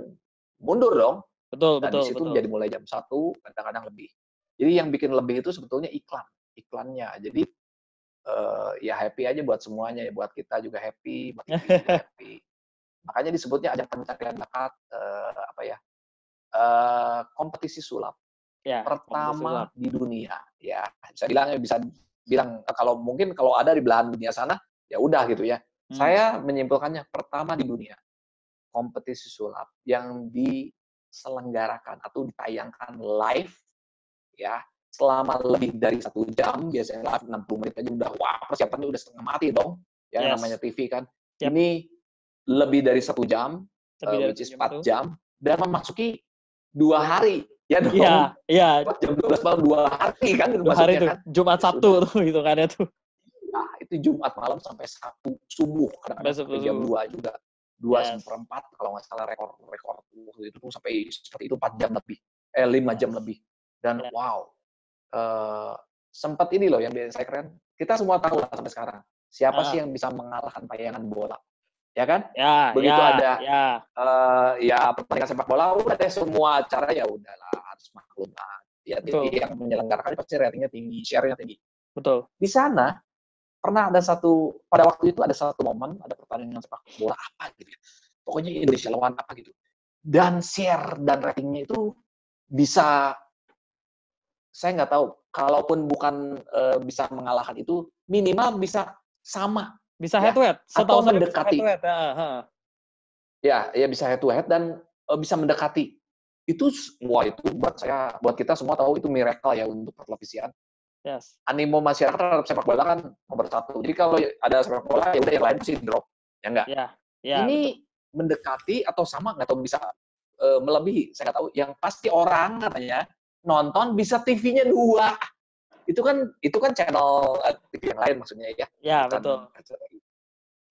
mundur dong. Betul, Dan di betul, situ betul. jadi mulai jam 1, kadang-kadang lebih. Jadi yang bikin lebih itu sebetulnya iklannya. Jadi ya happy aja buat semuanya ya, buat kita juga happy, buat TV juga happy. Makanya disebutnya ajang pencarian bakat apa ya? Kompetisi sulap Ya, kompetisi pertama sulap. di dunia ya. Bisa bilang kalau ada di belahan dunia sana ya udah gitu ya. Saya menyimpulkannya pertama di dunia kompetisi sulap yang diselenggarakan atau ditayangkan live ya selama lebih dari 1 jam, biasanya live 60 menit aja udah wah persiapannya udah setengah mati dong ya namanya Yes. TV kan. Yep. Ini lebih dari 1 jam, Lebih dari which is 1 jam 4 jam dan memasuki 2 hari ya dong. Iya, iya. Jam 12 malam 2 hari kan itu 2 hari maksudnya tuh, kan. Jumat Ya Sabtu sudah. tuh hitungannya tuh. Nah, itu Jumat malam sampai Sabtu subuh, kadang-kadang sampai jam 2 juga. 2 Yes. seperempat kalau nggak salah rekor waktu itu tuh sampai seperti itu 4 jam lebih. 5 jam lebih. Dan wow, sempat ini loh yang saya keren. Kita semua tahu lah sampai sekarang. Siapa sih yang bisa mengalahkan tayangan bola? Ya kan? Ya, Begitu ya, ada ya. ya pertandingan sepak bola udah deh semua acara ya udahlah harus maklum lah. Ya Betul. TV yang menyelenggarakan pasti ratingnya tinggi, share-nya tinggi. Betul. Di sana pernah ada pada waktu itu ada satu momen ada pertandingan sepak bola apa gitu ya. Pokoknya Indonesia lawan apa gitu. Dan share dan ratingnya itu bisa saya nggak tahu, kalaupun bukan bisa mengalahkan itu, minimal bisa sama. Bisa head Ya, to head. atau Setahu saya bisa head mendekati. to head. Ya, bisa head to head dan bisa mendekati. Itu buat kita semua tahu itu miracle ya untuk pertelevisian. Yes. Animo masyarakat terhadap sepak bola kan nomor 1. Jadi kalau ada sepak bola ya udah yang lain pasti drop, ya enggak? Ya, ya, Ini betul. mendekati atau sama nggak tahu bisa melebihi, saya nggak tahu. Yang pasti orang katanya nonton bisa TV-nya 2. Itu kan channel TV yang lain maksudnya ya. Ya, Bukan betul. RCTI.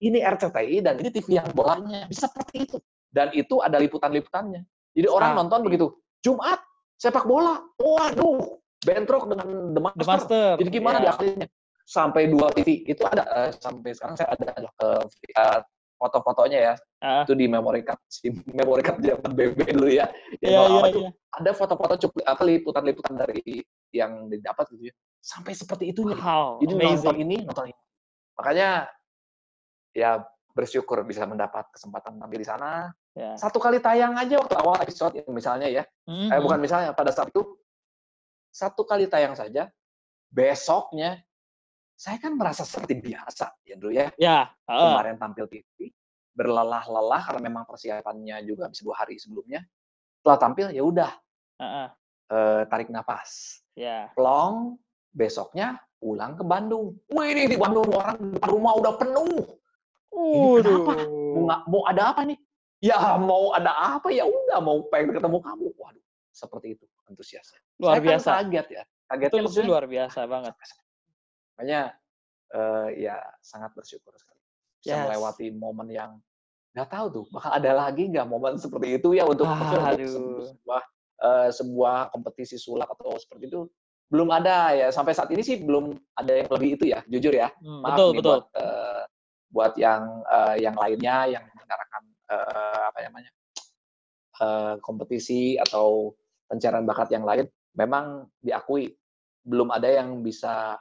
Ini RCTI dan ini TV yang bolanya bisa seperti itu. Dan itu ada liputan-liputannya. Jadi orang nonton begitu, Jumat sepak bola, waduh, bentrok dengan The Master. Jadi gimana diakhirnya? Sampai 2 TV itu ada sampai sekarang saya ada foto-fotonya ya. Itu di memory card zaman BB dulu ya. Ada foto-foto liputan-liputan dari yang didapat gitu ya. Sampai seperti itunya. Wow, Jadi amazing. nonton ini. Makanya ya bersyukur bisa mendapat kesempatan tampil di sana. Yeah. 1 kali tayang aja waktu awal episode misalnya ya. Bukan misalnya, pada saat itu 1 kali tayang saja, besoknya saya kan merasa seperti biasa ya dulu ya. Kemarin tampil TV, berlelah-lelah karena memang persiapannya juga habis 2 hari sebelumnya. Setelah tampil ya udah. Tarik napas. Plong, besoknya pulang ke Bandung. Wih, ini di Bandung orang depan rumah udah penuh. Ini kenapa? Mau ada apa nih? Ya mau ada apa ya udah mau pengen ketemu kamu. Waduh, seperti itu antusiasnya. Luar biasa. Saya kan kaget ya. Kagetnya itu luar biasa banget. Makanya ya sangat bersyukur sekali. Bisa melewati momen yang nggak tahu tuh bakal ada lagi nggak momen seperti itu ya untuk sebuah kompetisi sulap atau seperti itu. Belum ada ya, sampai saat ini sih belum ada yang lebih itu ya, jujur ya. Maaf nih buat yang lainnya yang menyelenggarakan kompetisi atau pencarian bakat yang lain, memang diakui belum ada yang bisa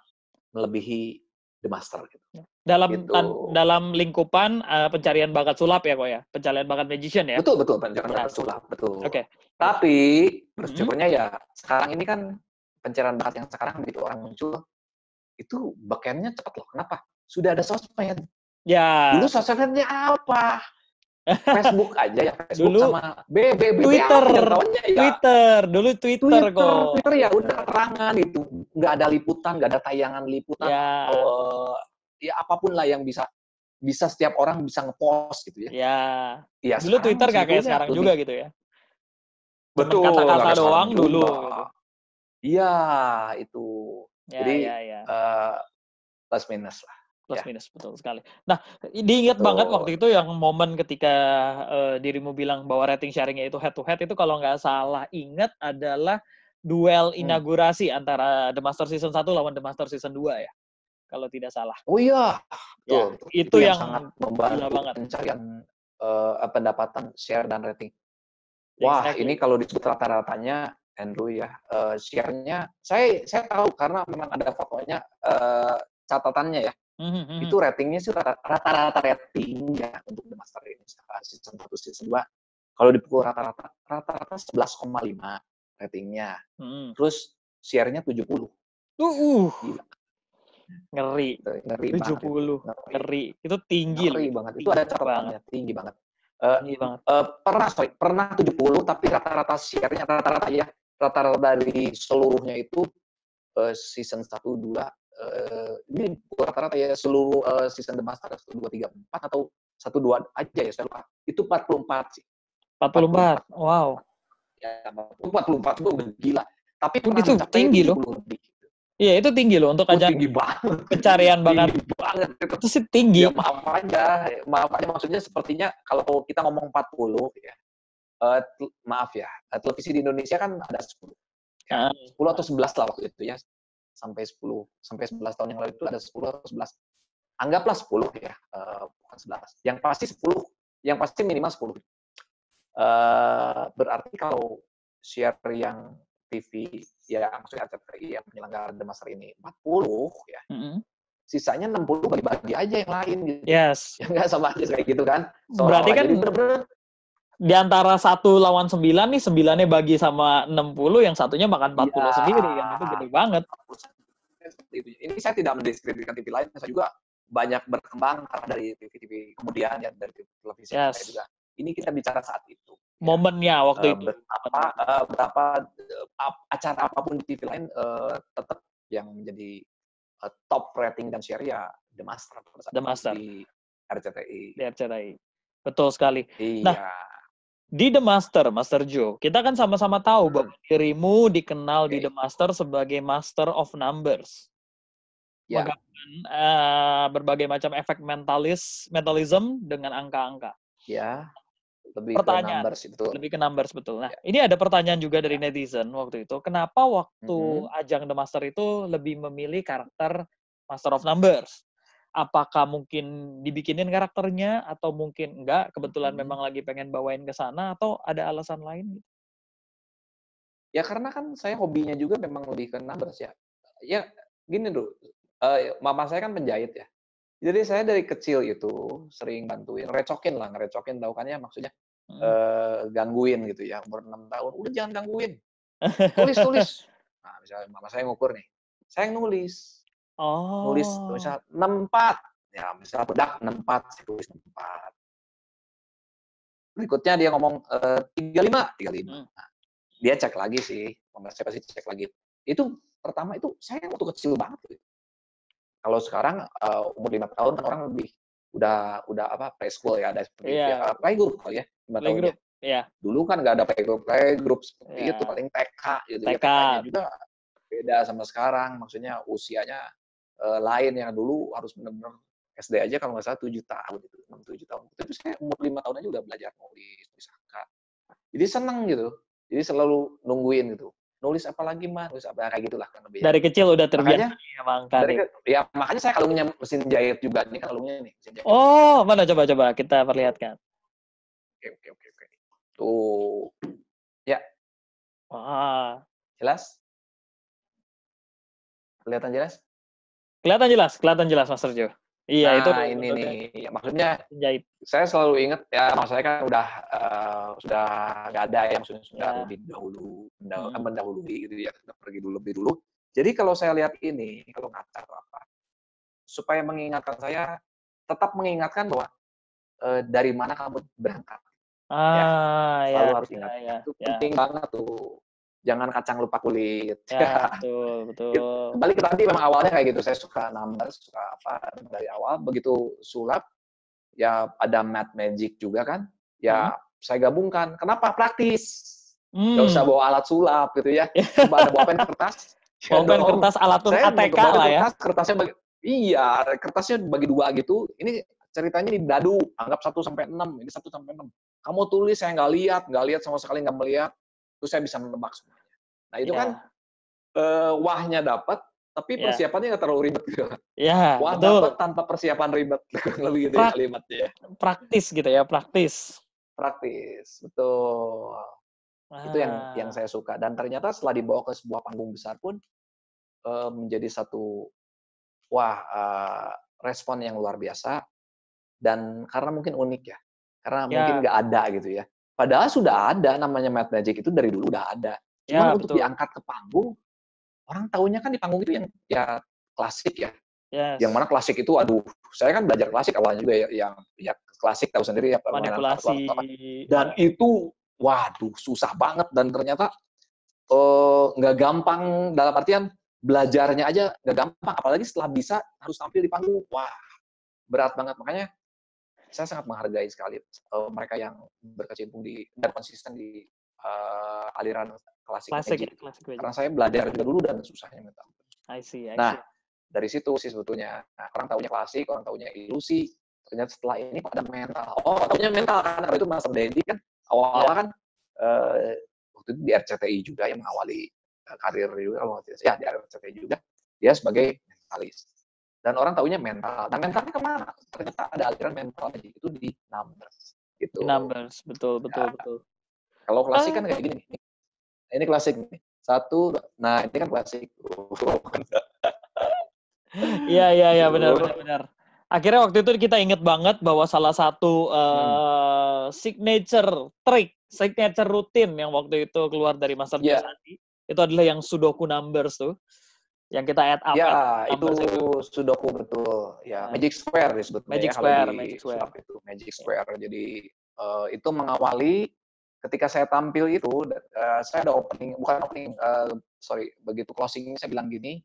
melebihi The Master gitu. Dalam lingkupan pencarian bakat sulap ya kok ya, pencarian bakat magician ya. Betul pencarian bakat sulap betul. Oke. Tapi bersyukurnya ya sekarang ini kan pencarian bakat yang sekarang begitu orang muncul itu backend-nya cepat loh. Kenapa? Sudah ada sosmed. Ya. Dulu sosmednya apa? Facebook aja ya, Facebook dulu, sama BB Twitter, dulu Twitter kok. Twitter ya udah terangan itu, nggak ada liputan, nggak ada tayangan liputan, ya apapun lah yang bisa setiap orang bisa ngepost gitu ya. Ya dulu Twitter nggak kayak sekarang juga gitu ya. Betul. Kata-kata doang dulu. Iya itu. Jadi Plus minus lah. Plus Ya. minus, betul sekali. Nah, diingat Betul. banget waktu itu yang momen ketika dirimu bilang bahwa rating sharingnya itu head to head, itu kalau nggak salah ingat adalah duel inaugurasi antara The Master Season 1 lawan The Master Season 2 ya, kalau tidak salah. Oh iya, Ya, betul. itu yang yang sangat gila membantu banget. pencarian pendapatan share dan rating. Wah, Exactly. ini kalau disebut rata-ratanya, Andrew ya, share-nya, saya tahu karena memang ada fotonya, catatannya ya. Itu ratingnya sih rata-rata ratingnya untuk The Master ini, season 1, season 2, kalau dipukul rata-rata 11,5 ratingnya. Terus share-nya 70. Gila. Ngeri. Ngeri 70. banget. Ngeri. Itu tinggi Ngeri loh. banget. Itu ada catatannya, tinggi banget. Tinggi banget. Pernah 70, tapi rata-rata share-nya, rata-rata dari seluruhnya itu season 1, 2, ini rata-rata ya seluruh season The Master 1, 2, 3, 4 atau 1, 2 aja ya, saya lupa. Itu 44 sih. 44. Wow. Ya, 44 itu udah gila. Tapi pernah Itu mencapai tinggi loh. lebih. Iya, itu tinggi loh untuk ajang tinggi banget. pencarian bakat. Tinggi banget. Itu sih tinggi. Ya maaf aja maksudnya sepertinya kalau kita ngomong 40 ya. Maaf ya, televisi di Indonesia kan ada 10. Ya, 10 atau 11 lah waktu itu ya. Sampai 11 tahun yang lalu itu ada 10 atau 11. Anggaplah 10 ya, bukan 11. Yang pasti 10, yang pasti minimal 10. Berarti kalau share yang TV ya, maksudnya RCTI yang penyelenggara The Master ini 40 ya. Sisanya 60 bagi-bagi aja yang lain gitu. Yes. Ya nggak sama aja kayak gitu kan. Berarti kan jadi bener-bener di antara 1 lawan 9 nih, 9-nya bagi sama 60, yang satunya makan 40 ya, sendiri, yang itu gede banget. Ini saya tidak mendiskreditkan TV lain, saya juga banyak berkembang karena dari TV kemudian ya, dari televisi saya juga. Ini kita bicara saat itu. Momennya waktu itu. Berapa acara apapun di TV lain tetap yang menjadi top rating dan share ya The Master. The Master. Di RCTI. Di RCTI. Betul sekali. Iya. Nah, di The Master, Master Joe, kita kan sama-sama tahu bahwa dirimu dikenal di The Master sebagai Master of Numbers. Ya. Menggabungkan berbagai macam efek mentalism dengan angka-angka. Ya. Lebih ke numbers, betul. Nah, ini ada pertanyaan juga dari netizen waktu itu. Kenapa waktu ajang The Master itu lebih memilih karakter Master of Numbers? Apakah mungkin dibikinin karakternya, atau mungkin enggak, kebetulan memang lagi pengen bawain ke sana, atau ada alasan lain? Ya karena kan saya hobinya juga memang lebih ke numbers ya. Ya gini dulu, mama saya kan penjahit ya. Jadi saya dari kecil itu sering bantuin, ngerecokin, tahu kan ya maksudnya. Gangguin gitu ya, umur 6 tahun, udah jangan gangguin. Tulis. Nah, misalnya mama saya ngukur nih, saya nulis. Nulis misalnya 64. Ya, misalnya bedak 64, saya tulis 64. Berikutnya dia ngomong 35. Nah, dia cek lagi sih, mama saya pasti cek lagi. Itu pertama itu saya waktu kecil banget gitu. Kalau sekarang umur 5 tahun kan orang lebih udah apa preschool ya, ada seperti playgroup kali ya, 5 tahun ya. Iya. Dulu kan nggak ada playgroup seperti itu, paling TK gitu. TK-nya juga beda sama sekarang, maksudnya usianya lain, yang dulu harus benar-benar SD aja kalau nggak salah 7 tahun gitu, 6-7 tahun. Tapi saya umur 5 tahun aja udah belajar nulis angka. Jadi seneng gitu. Jadi selalu nungguin gitu. Nulis apa lagi, Mas? Nulis apa, kayak gitulah kan lebih. Dari kecil udah terbiasa sama angka nih. Ya makanya saya kalungnya mesin jahit juga nih, kalungnya nih mesin jahit. Oh, mana coba kita perlihatkan. Oke. Tuh. Ya. Wah. Jelas? Kelihatan jelas? Kelihatan jelas, Master Joe. Iya, itu ini nih. Ya, maksudnya penjahit. Saya selalu ingat ya, maksud saya kan sudah nggak ada ya, maksudnya sudah lebih mendahului gitu ya, sudah pergi lebih dulu. Jadi kalau saya lihat ini, kalau ngaca atau apa, supaya mengingatkan saya, tetap mengingatkan bahwa dari mana kamu berangkat. Selalu harus ingat. Itu penting banget tuh. Jangan kacang lupa kulit. Ya, betul. Balik ke tadi, memang awalnya kayak gitu. Saya suka numbers, suka apa dari awal. Begitu sulap, ya ada math magic juga kan. Ya saya gabungkan. Kenapa? Praktis. Gak usah bawa alat sulap gitu ya. Coba ada bolpen kertas. Bolpen kertas alat ATK lah ya. Kertasnya Iya, kertasnya bagi 2 gitu. Ini ceritanya di dadu, anggap 1-6, ini 1-6. Kamu tulis, saya nggak lihat sama sekali, nggak melihat, terus saya bisa menebak semuanya. Nah itu kan Ya, wahnya dapat, tapi ya, persiapannya nggak terlalu ribet gitu. ya, Wah dapat betul. tanpa persiapan ribet, lebih gitu ya Prak, kalimatnya ya. praktis gitu ya, praktis. Praktis, betul. Itu yang Ah, saya suka. Dan ternyata setelah dibawa ke sebuah panggung besar pun menjadi satu wah respon yang luar biasa. Dan karena mungkin unik ya, karena mungkin ya, nggak ada gitu ya. Padahal sudah ada namanya Mad Magic itu dari dulu udah ada. Cuman ya, untuk betul. diangkat ke panggung, orang taunya kan di panggung itu yang ya klasik ya. Yang mana Yes. klasik itu aduh, saya kan belajar klasik awalnya juga ya, yang ya klasik tahu sendiri ya permainan Manipulasi. kartu dan itu waduh susah banget dan ternyata nggak gampang dalam artian belajarnya aja nggak gampang apalagi setelah bisa harus tampil di panggung. Wah, berat banget. Makanya saya sangat menghargai sekali mereka yang berkecimpung dan konsisten di aliran klasik Klasik ya, magic itu. klasik Magic. Karena saya belajar juga dulu dan susahnya minta ampun. I see, I Nah, see. dari situ sih sebetulnya. Nah, orang taunya klasik, orang taunya ilusi. Ternyata setelah ini pada mental. Oh, taunya mental kan. Karena itu Master Dedi kan awal-awal Ya, kan waktu itu di RCTI juga yang mengawali karir juga kalau ya di RCTI juga dia sebagai mentalis. Dan orang taunya mental. Nah, mentalnya kemana? Ternyata ada aliran mental itu di numbers. di Gitu. numbers, betul, betul, Ya, betul. kalau klasik Ah, kan kayak gini nih. Ini klasik nih. Satu, nah ini kan klasik. iya, iya, iya, benar, Gitu. benar, benar. Akhirnya waktu itu kita inget banget bahwa salah satu Hmm. signature trick, signature rutin yang waktu itu keluar dari Master Ya, Josandi, itu adalah yang Sudoku numbers tuh, yang kita ya, add up itu numbers itu. Sudoku betul. Ya, Nah, Magic Square sebetulnya Magic ya kalau Square, di Magic Square. sulap itu Magic Ya. Square. Jadi itu mengawali ketika saya tampil itu, saya ada opening, bukan opening, sorry, begitu closing saya bilang gini,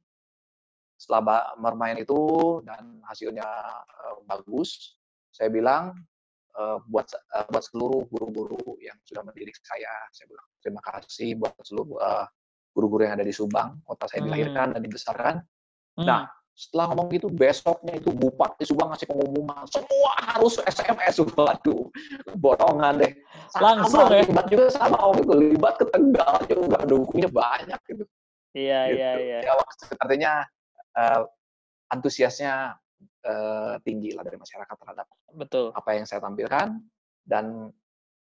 setelah bermain itu dan hasilnya bagus, saya bilang buat seluruh guru-guru yang sudah mendidik saya bilang terima kasih buat seluruh guru-guru yang ada di Subang, kota saya Hmm. dilahirkan dan dibesarkan. Nah, Hmm. setelah ngomong gitu, besoknya itu Bupati Subang ngasih pengumuman, semua harus SMS. Waduh, borongan deh. Langsung Sama, ya. libat juga sama waktu itu, libat ke Tegal juga, dukungnya banyak gitu. Iya, iya, Gitu. iya. Ya, artinya uh, antusiasnya tinggi lah dari masyarakat terhadap Betul. apa yang saya tampilkan dan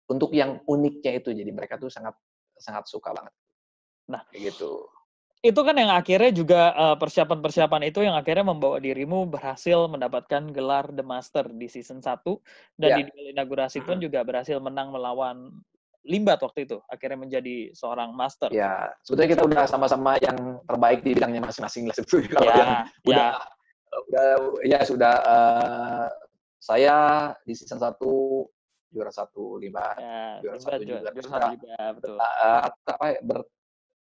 untuk yang uniknya itu jadi mereka tuh sangat sangat suka banget Nah, kayak gitu. itu kan yang akhirnya juga persiapan-persiapan itu yang akhirnya membawa dirimu berhasil mendapatkan gelar The Master di season 1 dan di Ya, duel inaugurasi pun juga berhasil menang melawan Limbat waktu itu, akhirnya menjadi seorang master. ya sebetulnya kita udah sama-sama yang terbaik di bidangnya masing-masing lah sebetulnya. Kalau yang Ya, udah ya, udah ya sudah saya di season 1 juara 1 Libat, ya, juara Limbat 1 juga juara terus satu juga, betul. apa ya,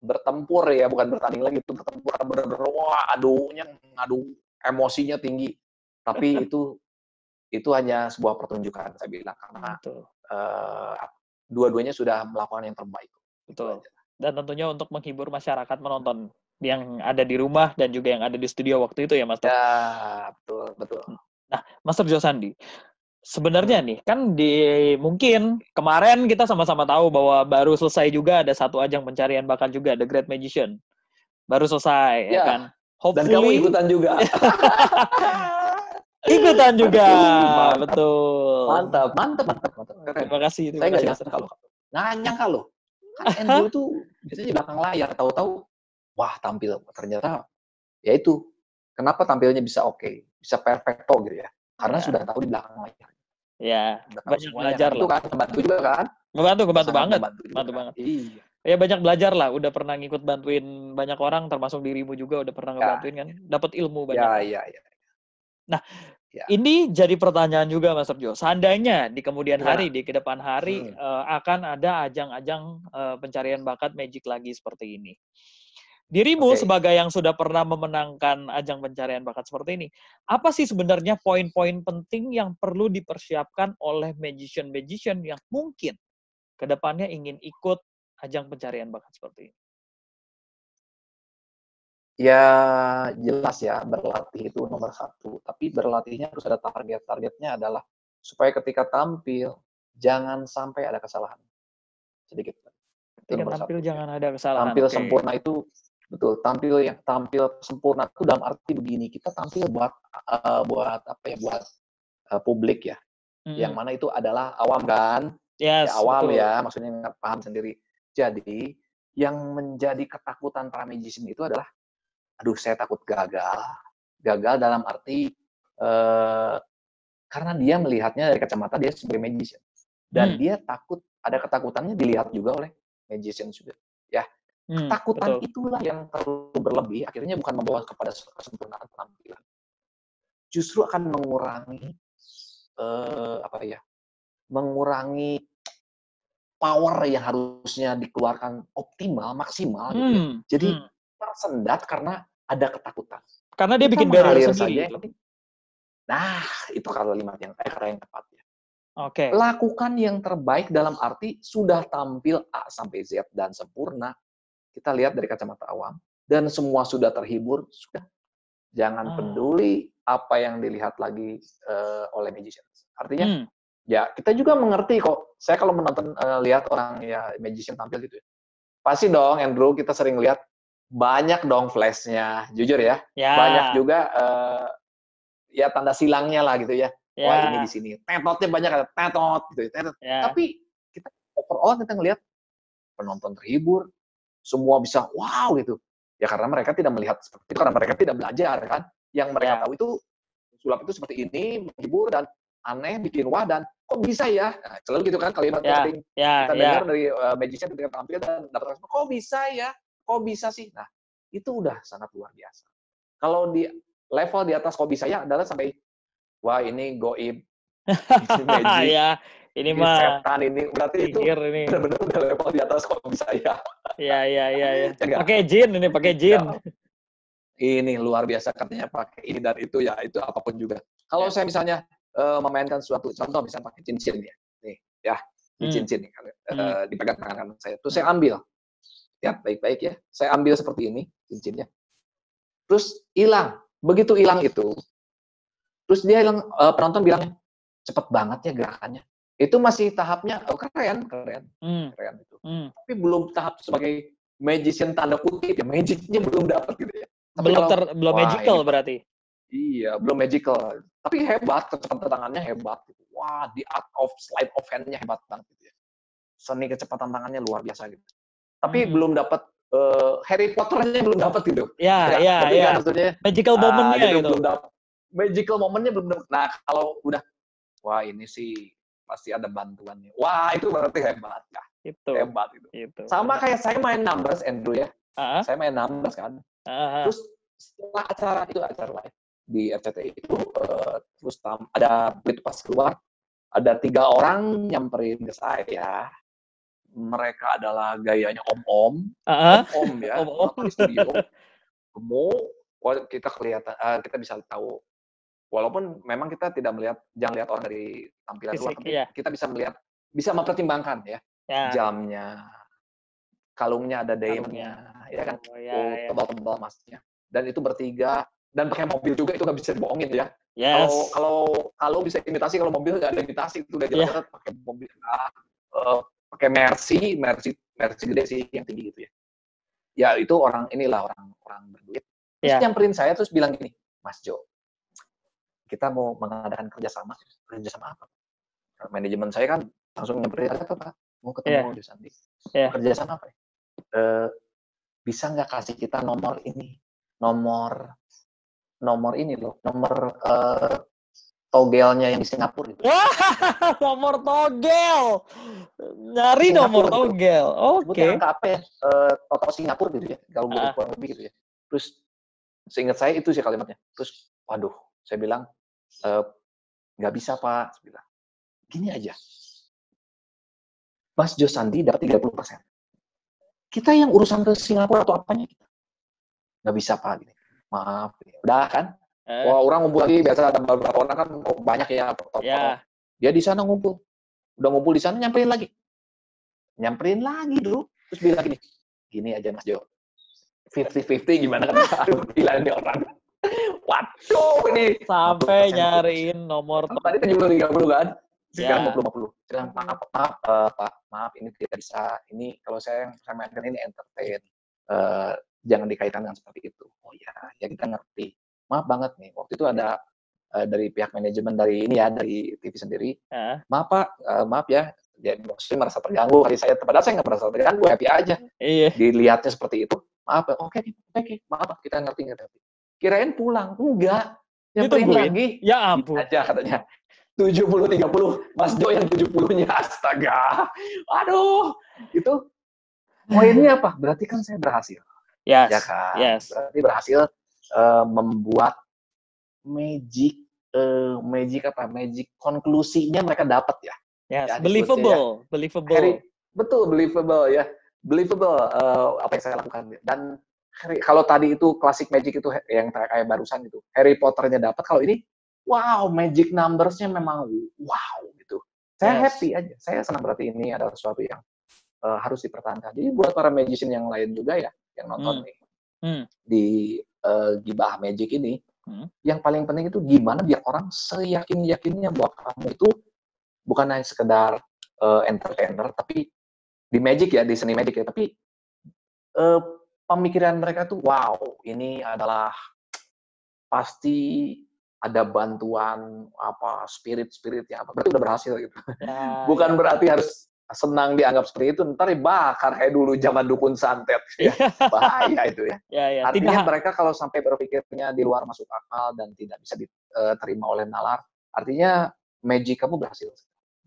bertempur ya bukan bertanding lagi itu bertempur bener-bener wah aduhnya ngadu emosinya tinggi tapi itu hanya sebuah pertunjukan saya bilang karena Betul, uh, dua-duanya sudah melakukan yang terbaik itu betul. aja. Dan tentunya untuk menghibur masyarakat menonton yang ada di rumah dan juga yang ada di studio waktu itu ya, Master. Ya betul betul. Nah, Master Josandi, sebenarnya Hmm. nih, kan mungkin kemarin kita sama-sama tahu bahwa baru selesai juga ada satu ajang pencarian bakat juga, The Great Magician. Baru selesai, ya kan? Ya dan kamu Hopefully, ikutan juga. ikutan juga, Aduh, mantap, betul. mantap, mantap, mantap, mantap. Keren. Terima Saya kasih, nggak Master. nyangka loh. Nggak nyangka loh. Kan Andrew tuh biasanya di belakang layar, tahu-tahu, wah tampil ternyata ya itu kenapa tampilnya bisa oke, bisa perfecto gitu ya. Karena Ya, sudah tahu di belakang layar, ya, udah tahu banyak semuanya kan. belajar Itu lah. kan membantu juga kan, Membantu, membantu sangat banget, membantu juga membantu kan. banget. Iya. Ya banyak belajar lah, udah pernah ngikut bantuin banyak orang, termasuk dirimu juga udah pernah Ya, ngebantuin kan, dapat ilmu banyak ya, lah. ya, ya, Nah, ya. ini jadi pertanyaan juga, Mas Sergio. Seandainya di kemudian hari, Gimana? di kedepan hari, Hmm. akan ada ajang-ajang pencarian bakat Magic lagi seperti ini. Dirimu Oke. sebagai yang sudah pernah memenangkan ajang pencarian bakat seperti ini, apa sih sebenarnya poin-poin penting yang perlu dipersiapkan oleh magician-magician yang mungkin kedepannya ingin ikut ajang pencarian bakat seperti ini? Ya jelas ya, berlatih itu nomor satu. Tapi berlatihnya harus ada target. Targetnya adalah supaya ketika tampil, jangan sampai ada kesalahan. Sedikit. Itu Ketika nomor tampil satu ya. jangan ada kesalahan. Tampil Oke. sempurna itu, betul. Tampil sempurna itu dalam arti begini, kita tampil buat apa ya, buat publik ya. Yang mana itu adalah awam kan? Ya Yes, awam betul. ya, maksudnya nggak paham sendiri. Jadi, yang menjadi ketakutan para magician itu adalah, aduh saya takut gagal. Gagal dalam arti, karena dia melihatnya dari kacamata dia sebagai magician. Dan dia takut, ada ketakutannya dilihat juga oleh magician juga. Ya, ketakutan Betul. itulah yang terlalu berlebih, akhirnya bukan membawa kepada kesempurnaan penampilan. Justru akan mengurangi, apa ya, mengurangi power yang harusnya dikeluarkan optimal, maksimal gitu ya. Jadi tersendat karena ada ketakutan. Karena dia Kita bikin barrier mengalir sendiri saja itu. yang penting. Nah, itu kalimat kata yang tepat ya. Oke. Lakukan yang terbaik dalam arti sudah tampil A sampai Z dan sempurna. Kita lihat dari kacamata awam dan semua sudah terhibur, sudah. Jangan peduli apa yang dilihat lagi oleh magician. Artinya ya, kita juga mengerti kok. Saya kalau menonton lihat orang ya magician tampil gitu ya. Pasti dong, Andrew, kita sering lihat banyak dong flash-nya, jujur ya. Banyak juga ya tanda silangnya lah gitu ya. Wah, ini di sini. Tetotnya banyak, ada tetot gitu ya. Tapi kita overall kita ngelihat penonton terhibur, semua bisa wow gitu. Ya karena mereka tidak melihat seperti itu, karena mereka tidak belajar kan. Yang mereka tahu itu sulap itu seperti ini, menghibur dan aneh, bikin wah, dan kok bisa ya? Nah, selalu gitu kan kalimatnya sering kita dengar dari magician ketika tampil dan dapat respon, kok bisa ya? Kok bisa sih? Nah, itu udah sangat luar biasa. Kalau di level di atas kok bisa ya adalah sampai, wah ini goib, ini magic, Ini ini mah setan, ini berarti itu sihir ini. benar-benar udah level di atas kok bisa ya. Iya. Ya enggak? Pakai jin ini, pakai jin. Ya, ini luar biasa katanya pakai ini dan itu ya, itu apapun juga. Kalau saya misalnya memainkan suatu contoh misalnya pakai cincin ya. Nih, ya, di cincin nih dipegang tangan kanan saya. Terus saya ambil. Ya, baik-baik ya. Saya ambil seperti ini cincinnya. Terus hilang. Begitu hilang itu, terus dia hilang, penonton bilang, "Cepet banget ya gerakannya." Itu masih tahapnya, oh keren itu. Tapi belum tahap sebagai magician tanda kutip ya, magic-nya belum dapat gitu ya. Tapi kalau, Belum wah ini magical berarti. iya, belum magical. Tapi hebat, kecepatan tangannya hebat gitu. Wah, the art of sleight of hand-nya hebat banget gitu ya. Seni kecepatan tangannya luar biasa gitu. Tapi belum dapat Harry Potter-nya belum dapat gitu. Ya. Ngerti kan maksudnya? Magical moment-nya gitu, gitu. belum dapat. Magical moment-nya belum dapat. Nah, kalau udah, wah ini sih pasti ada bantuannya. Wah, itu berarti hebat ya. Hebat itu. Sama kayak saya main numbers, Andrew ya. Saya main numbers kan. Terus setelah acara live di RCTI itu, terus ada begitu pas keluar, ada 3 orang nyamperin ke saya. Mereka adalah gayanya om-om ya, nonton di studio, gemuk, kita kelihatan, kita bisa tahu, walaupun memang kita tidak melihat, jangan lihat orang dari tampilan luar, tapi kita bisa melihat, bisa mempertimbangkan ya, jamnya, kalungnya ada diamond-nya, ya kan, tebal-tebal emasnya, dan itu bertiga, dan pakai mobil juga, itu nggak bisa dibohongin ya. Kalau bisa imitasi, kalau mobil nggak ada imitasi, itu udah jelas pakai mobil, pakai Mercy gede sih, yang tinggi gitu ya. Ya itu orang berduit. Terus nyamperin saya, terus bilang gini, Mas Jo, kita mau mengadakan kerjasama apa? Manajemen saya kan langsung nyamperin, ada apa Pak? Mau ketemu Jo Sandi. Kerjasama apa? Bisa nggak kasih kita nomor ini loh, nomor togelnya yang di Singapura gitu. Wah, nomor togel. Nyari nomor togel. Oke. Sebutnya angka apa ya? Total Singapura gitu ya. Kalau kurang lebih gitu ya. Terus seingat saya itu sih kalimatnya. Terus waduh, saya bilang nggak bisa Pak, saya bilang. Gini aja. Mas Jo Sandi dapat 30%. Kita yang urusan ke Singapura atau apanya kita. Nggak bisa Pak, gini. Maaf. Udah kan? Wah, orang ngumpul lagi, biasa ada beberapa orang kan banyak ya. Dia di sana ngumpul. Udah ngumpul di sana, nyamperin lagi dulu. Terus bilang gini aja Mas Jo. 50-50 gimana kan? Aduh, gila ini orang. Waduh, ini sampai nyariin nomor tadi 70-30 kan? Sekarang ya. 20-50. Sekarang Pak, maaf ini tidak bisa. Ini kalau saya mainkan ini entertain. Jangan dikaitkan dengan seperti itu. Oh ya kita ngerti. Maaf banget nih. Waktu itu ada dari pihak manajemen dari ini ya, dari TV sendiri. Maaf Pak, maaf ya. Dia maksudnya merasa terganggu kali saya. Padahal saya nggak merasa terganggu, happy aja. Iya. Dilihatnya seperti itu. Maaf, oke, maaf, kita ngerti. Kirain pulang, enggak. Nyamperin lagi. Ya ampun. Aja katanya. 70-30, Mas Jo yang 70-nya, astaga. Aduh, itu poinnya apa? Berarti kan saya berhasil. Yes. Ya kan? Yes. Berarti berhasil membuat magic konklusinya mereka dapat ya. Yes, ya believable. Betul, believable ya. Believable apa yang saya lakukan. Dan kalau tadi itu klasik magic itu yang kayak barusan itu, Harry Potter-nya dapat, kalau ini wow, magic numbers-nya memang wow gitu. Saya happy aja. Saya senang, berarti ini adalah sesuatu yang harus dipertahankan. Jadi buat para magician yang lain juga ya, yang nonton nih di Gibah Magic ini, yang paling penting itu gimana biar orang seyakin-yakinnya bahwa kamu itu bukan hanya sekedar entertainer, tapi di magic ya, di seni magic ya, tapi pemikiran mereka tuh wow, ini adalah pasti ada bantuan apa spirit-spiritnya apa, berarti udah berhasil gitu. Bukan berarti harus senang dianggap seperti itu, ntar dibakar kayak dulu zaman dukun santet ya. Bahaya itu ya. Artinya mereka kalau sampai berpikirnya di luar masuk akal dan tidak bisa diterima oleh nalar, artinya magic kamu berhasil.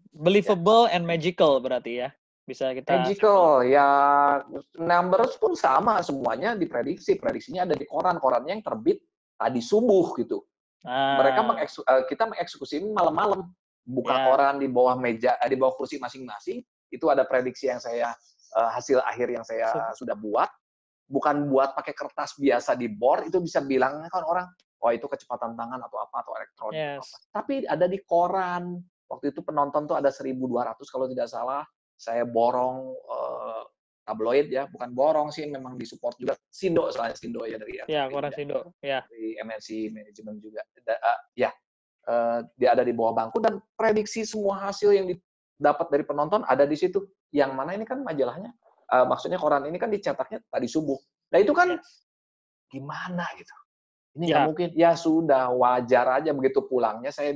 Believable and magical berarti ya. Bisa kita magical ya, numbers pun sama, semuanya diprediksi, prediksinya ada di korannya yang terbit tadi subuh gitu. Mereka kita mengeksekusi ini malam-malam, buka koran di bawah meja, di bawah kursi masing-masing. Itu ada prediksi yang saya hasil akhir yang saya sudah buat, bukan buat pakai kertas biasa di board. Itu bisa bilang kan orang, oh itu kecepatan tangan atau apa atau elektronik. Tapi ada di koran. Waktu itu penonton tuh ada 1.200 kalau tidak salah. Saya borong tabloid ya, bukan borong sih, memang disupport juga Sindo, soalnya Sindo ya dari koran Sindo ya, dari MNC manajemen juga dia ada di bawah bangku, dan prediksi semua hasil yang didapat dari penonton ada di situ. Yang mana ini kan majalahnya, maksudnya koran ini kan dicetaknya tadi subuh. Nah itu kan gimana gitu, ini nggak mungkin. Ya sudah, wajar aja begitu pulangnya saya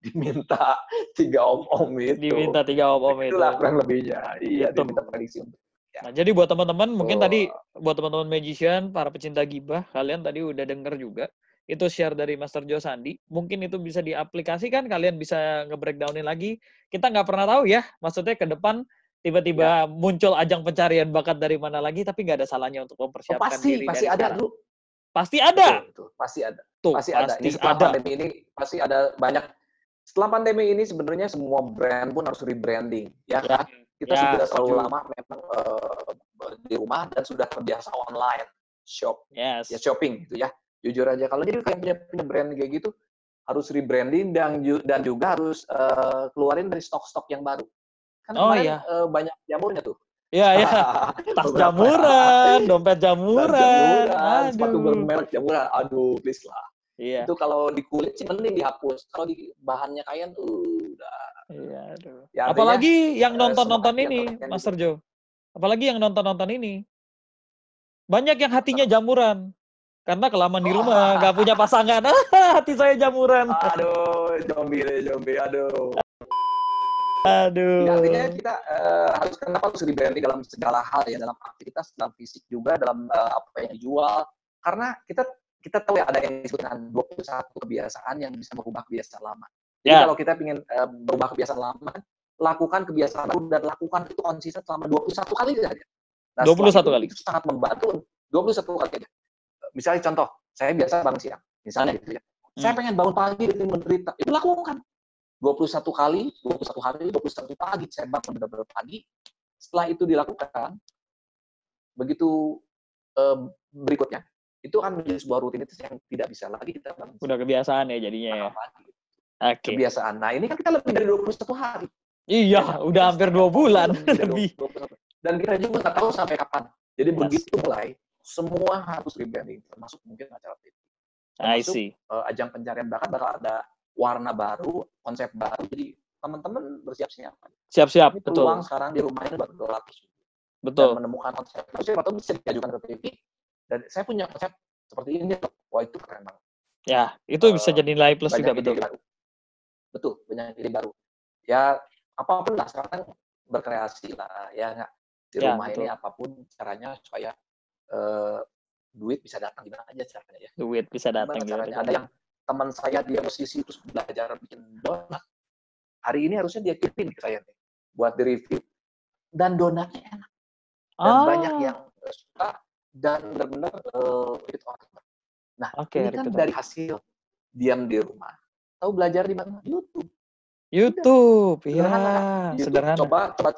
diminta 3 om-om itu. Diminta 3 om-om itu. Itulah kurang lebihnya. Iya, diminta prediksi untuk. Nah, jadi buat teman-teman, mungkin tadi buat teman-teman magician, para pecinta gibah, kalian tadi udah denger juga itu share dari Master Jo Sandi. Mungkin itu bisa diaplikasikan, kalian bisa nge-breakdownin lagi. Kita nggak pernah tahu ya, maksudnya ke depan tiba-tiba muncul ajang pencarian bakat dari mana lagi, tapi nggak ada salahnya untuk mempersiapkan diri. Pasti ada, Lu. Pasti ada. Betul. Pasti ada. Pasti ada. Setelah pandemi ini pasti ada banyak. Setelah pandemi ini sebenarnya semua brand pun harus rebranding, ya kan? Kita sudah terlalu lama memang di rumah dan sudah terbiasa online ya shopping gitu ya. Jujur aja, kalau jadi kayak punya brand kayak gitu harus rebranding dan juga harus keluarin dari stok-stok yang baru. Kan kemarin banyak jamurnya tuh. Iya. Tas jamuran, dompet jamuran, sepatu bermerek jamuran. Aduh, please lah. Iya. Itu kalau di kulit sih mending dihapus. Kalau di bahannya kain tuh udah. Iya, aduh. Ya, apalagi yang nonton ini, Master Jo. Apalagi yang nonton ini. Banyak yang hatinya jamuran. Karena kelamaan di rumah, nggak punya pasangan. Hati saya jamuran. Aduh, zombie, aduh. Ya, artinya kita kenapa harus rebranding dalam segala hal ya, dalam aktivitas, dalam fisik juga, dalam apa yang dijual. Karena kita tahu ya ada yang disebut dengan 21 kebiasaan yang bisa merubah kebiasaan lama. Jadi kalau kita ingin berubah kebiasaan lama, lakukan kebiasaan baru dan lakukan itu konsisten selama 21 kali saja. Nah, 21 kali. Itu sangat membantu. 21 kali aja. Misalnya contoh, saya biasa bangun siang, misalnya gitu ya. Saya pengen bangun pagi dan menderita. Itu lakukan. 21 hari, 21 pagi saya bangun benar-benar pagi. Setelah itu dilakukan, begitu berikutnya, itu akan menjadi sebuah rutinitas yang tidak bisa lagi kita bangun. Udah kebiasaan ya jadinya ya. Kebiasaan. Nah, ini kan kita lebih dari 21 hari. Iya, udah hampir 2 bulan. Lebih. Dan kita juga nggak tahu sampai kapan. Jadi begitu mulai, semua harus rebranding, termasuk mungkin acara TV. I Termasuk see. Ajang pencarian bakat bakal ada warna baru, konsep baru, jadi teman-teman bersiap-siap. Siap-siap, Ini betul. peluang sekarang di rumah ini buat berlatih dan Betul. menemukan konsep. Siapa tahu bisa diajukan ke TV. Dan saya punya konsep seperti ini, wah itu keren banget. Ya, itu bisa jadi nilai plus juga, Banyak ide betul. baru. Betul, banyak ide baru. Ya, apapun lah sekarang berkreasi lah, ya nggak? Di Ya, rumah betul. ini apapun caranya supaya duit bisa datang, gimana aja caranya ya. Duit bisa datang Gimana gitu. caranya? Ada yang teman saya dia musisi terus belajar bikin donat. Hari ini harusnya dia kirim ke saya nih buat di-review. Dan donatnya enak. Dan banyak yang suka dan benar-benar itu orang. Nah, ini kan dari hasil diam di rumah. Tahu belajar di mana? YouTube. YouTube, sederhana kan? YouTube, sederhana.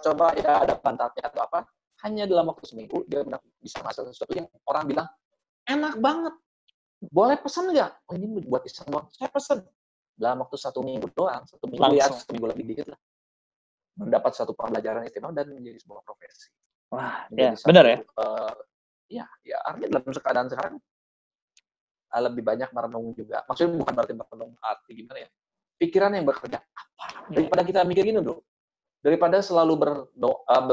coba ya ada pantatnya atau apa. Hanya dalam waktu seminggu dia benar bisa masak sesuatu yang orang bilang enak banget. Boleh pesan nggak? Oh, ini buat iseng doang. Saya pesan. Dalam waktu 1 minggu doang, 1 minggu ya, 1 minggu lebih dikit lah. Mendapat satu pembelajaran istimewa dan menjadi sebuah profesi. Wah, menjadi ya, benar ya? Ya artinya dalam keadaan sekarang lebih banyak merenung juga. Maksudnya bukan berarti merenung arti gimana ya? Pikiran yang bekerja apa? Daripada kita mikir gini dulu. Daripada selalu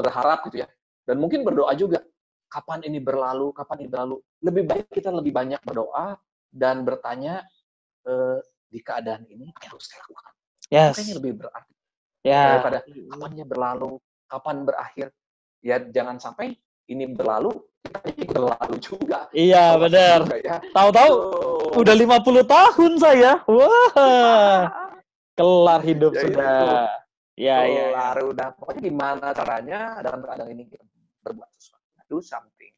berharap gitu ya. Dan mungkin berdoa juga. Kapan ini berlalu? Kapan ini berlalu? Lebih baik kita lebih banyak berdoa dan bertanya di keadaan ini apa yang harus saya lakukan? Yes. Makanya lebih berarti. Ya. Daripada kapannya berlalu, kapan berakhir. Ya jangan sampai ini berlalu, kita ikut berlalu juga. Iya, benar. Ya. Tahu-tahu udah 50 tahun saya. Wah. Kelar hidup Ya sudah. Itu. Ya. Kelar udah. Pokoknya gimana caranya dalam keadaan ini kita berbuat sesuatu. Do something.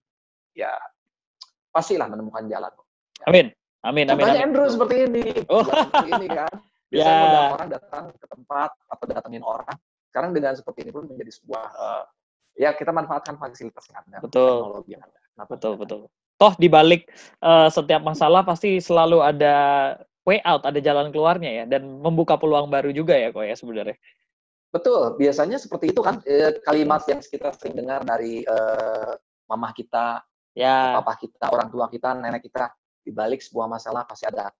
Ya, pastilah menemukan jalan. Ya. Amin. Contohnya Andrew seperti ini. Seperti ini kan. Biasanya undang orang datang ke tempat atau datangin orang. Sekarang dengan seperti ini pun menjadi sebuah ya kita manfaatkan fasilitas yang ada, teknologi yang ada. Betul. Toh di balik setiap masalah pasti selalu ada way out, ada jalan keluarnya ya, dan membuka peluang baru juga ya kok ya sebenarnya. Betul, biasanya seperti itu kan kalimat yang kita sering dengar dari mamah kita, papa kita, orang tua kita, nenek kita. Di balik sebuah masalah pasti ada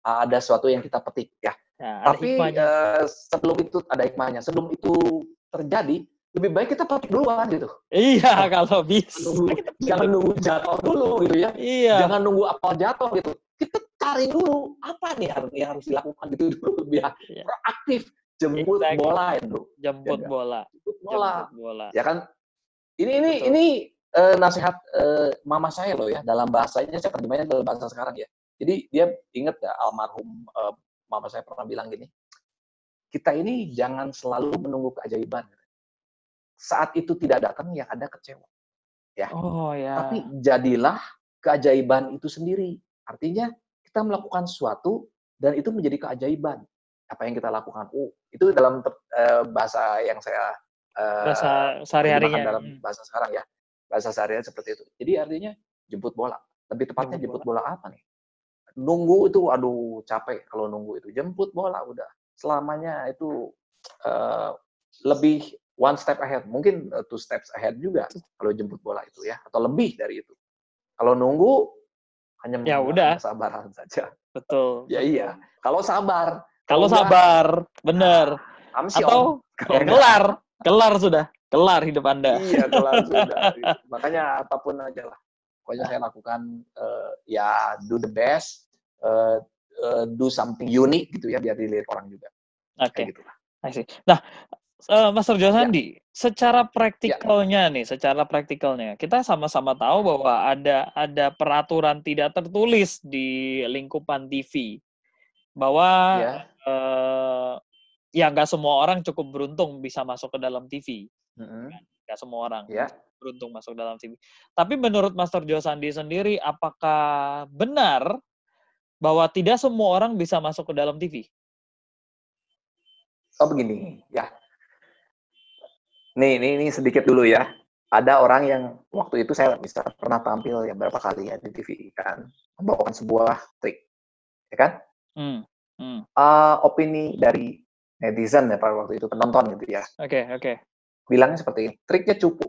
ada sesuatu yang kita petik ya. Tapi sebelum itu ada hikmahnya. Sebelum itu terjadi, lebih baik kita petik duluan gitu. Iya, kalau bisa. Jangan nunggu jatuh dulu gitu ya. Iya. Jangan nunggu apel jatuh gitu. Kita cari dulu apa nih yang harus dilakukan gitu dulu biar proaktif. Jemput bola ya, Bro. Jemput bola. Ya kan? Ini nasihat mama saya loh ya, dalam bahasanya saya terjemahnya dalam bahasa sekarang ya. Jadi dia ingat ya almarhum mama saya pernah bilang gini, kita ini jangan selalu menunggu keajaiban. Saat itu tidak datang, yang ada kecewa. Ya. Tapi jadilah keajaiban itu sendiri. Artinya kita melakukan sesuatu dan itu menjadi keajaiban. Apa yang kita lakukan? Itu dalam bahasa yang saya bahasa sehari-harinya dalam bahasa sekarang ya. Bahasa sehari-hari seperti itu. Jadi artinya jemput bola. Lebih tepatnya jemput bola apa nih? Nunggu itu aduh capek kalau nunggu itu. Jemput bola udah. Selamanya itu lebih one step ahead. Mungkin 2 steps ahead juga kalau jemput bola itu ya, atau lebih dari itu. Kalau nunggu hanya udah kesabaran saja. Betul. Ya iya. Kalau sabar. Bener. Atau kelar sudah. Kelar hidup Anda. Iya, kelar sudah. Makanya apapun aja lah. Pokoknya saya lakukan ya do the best, do something unique gitu ya biar dilihat orang juga. Oke. Nah, Master Josandi, secara praktikalnya kita sama-sama tahu bahwa ada peraturan tidak tertulis di lingkupan TV bahwa nggak semua orang cukup beruntung bisa masuk ke dalam TV. Nggak semua orang beruntung masuk dalam TV. Tapi menurut Master Josandi sendiri, apakah benar bahwa tidak semua orang bisa masuk ke dalam TV? Oh begini, ya. Ini sedikit dulu ya. Ada orang yang waktu itu saya bisa pernah tampil ya berapa kali ya di TV kan, membawakan sebuah trik, ya kan? Opini dari netizen ya pada waktu itu, penonton gitu ya. Oke. Bilangnya seperti ini, triknya cupu.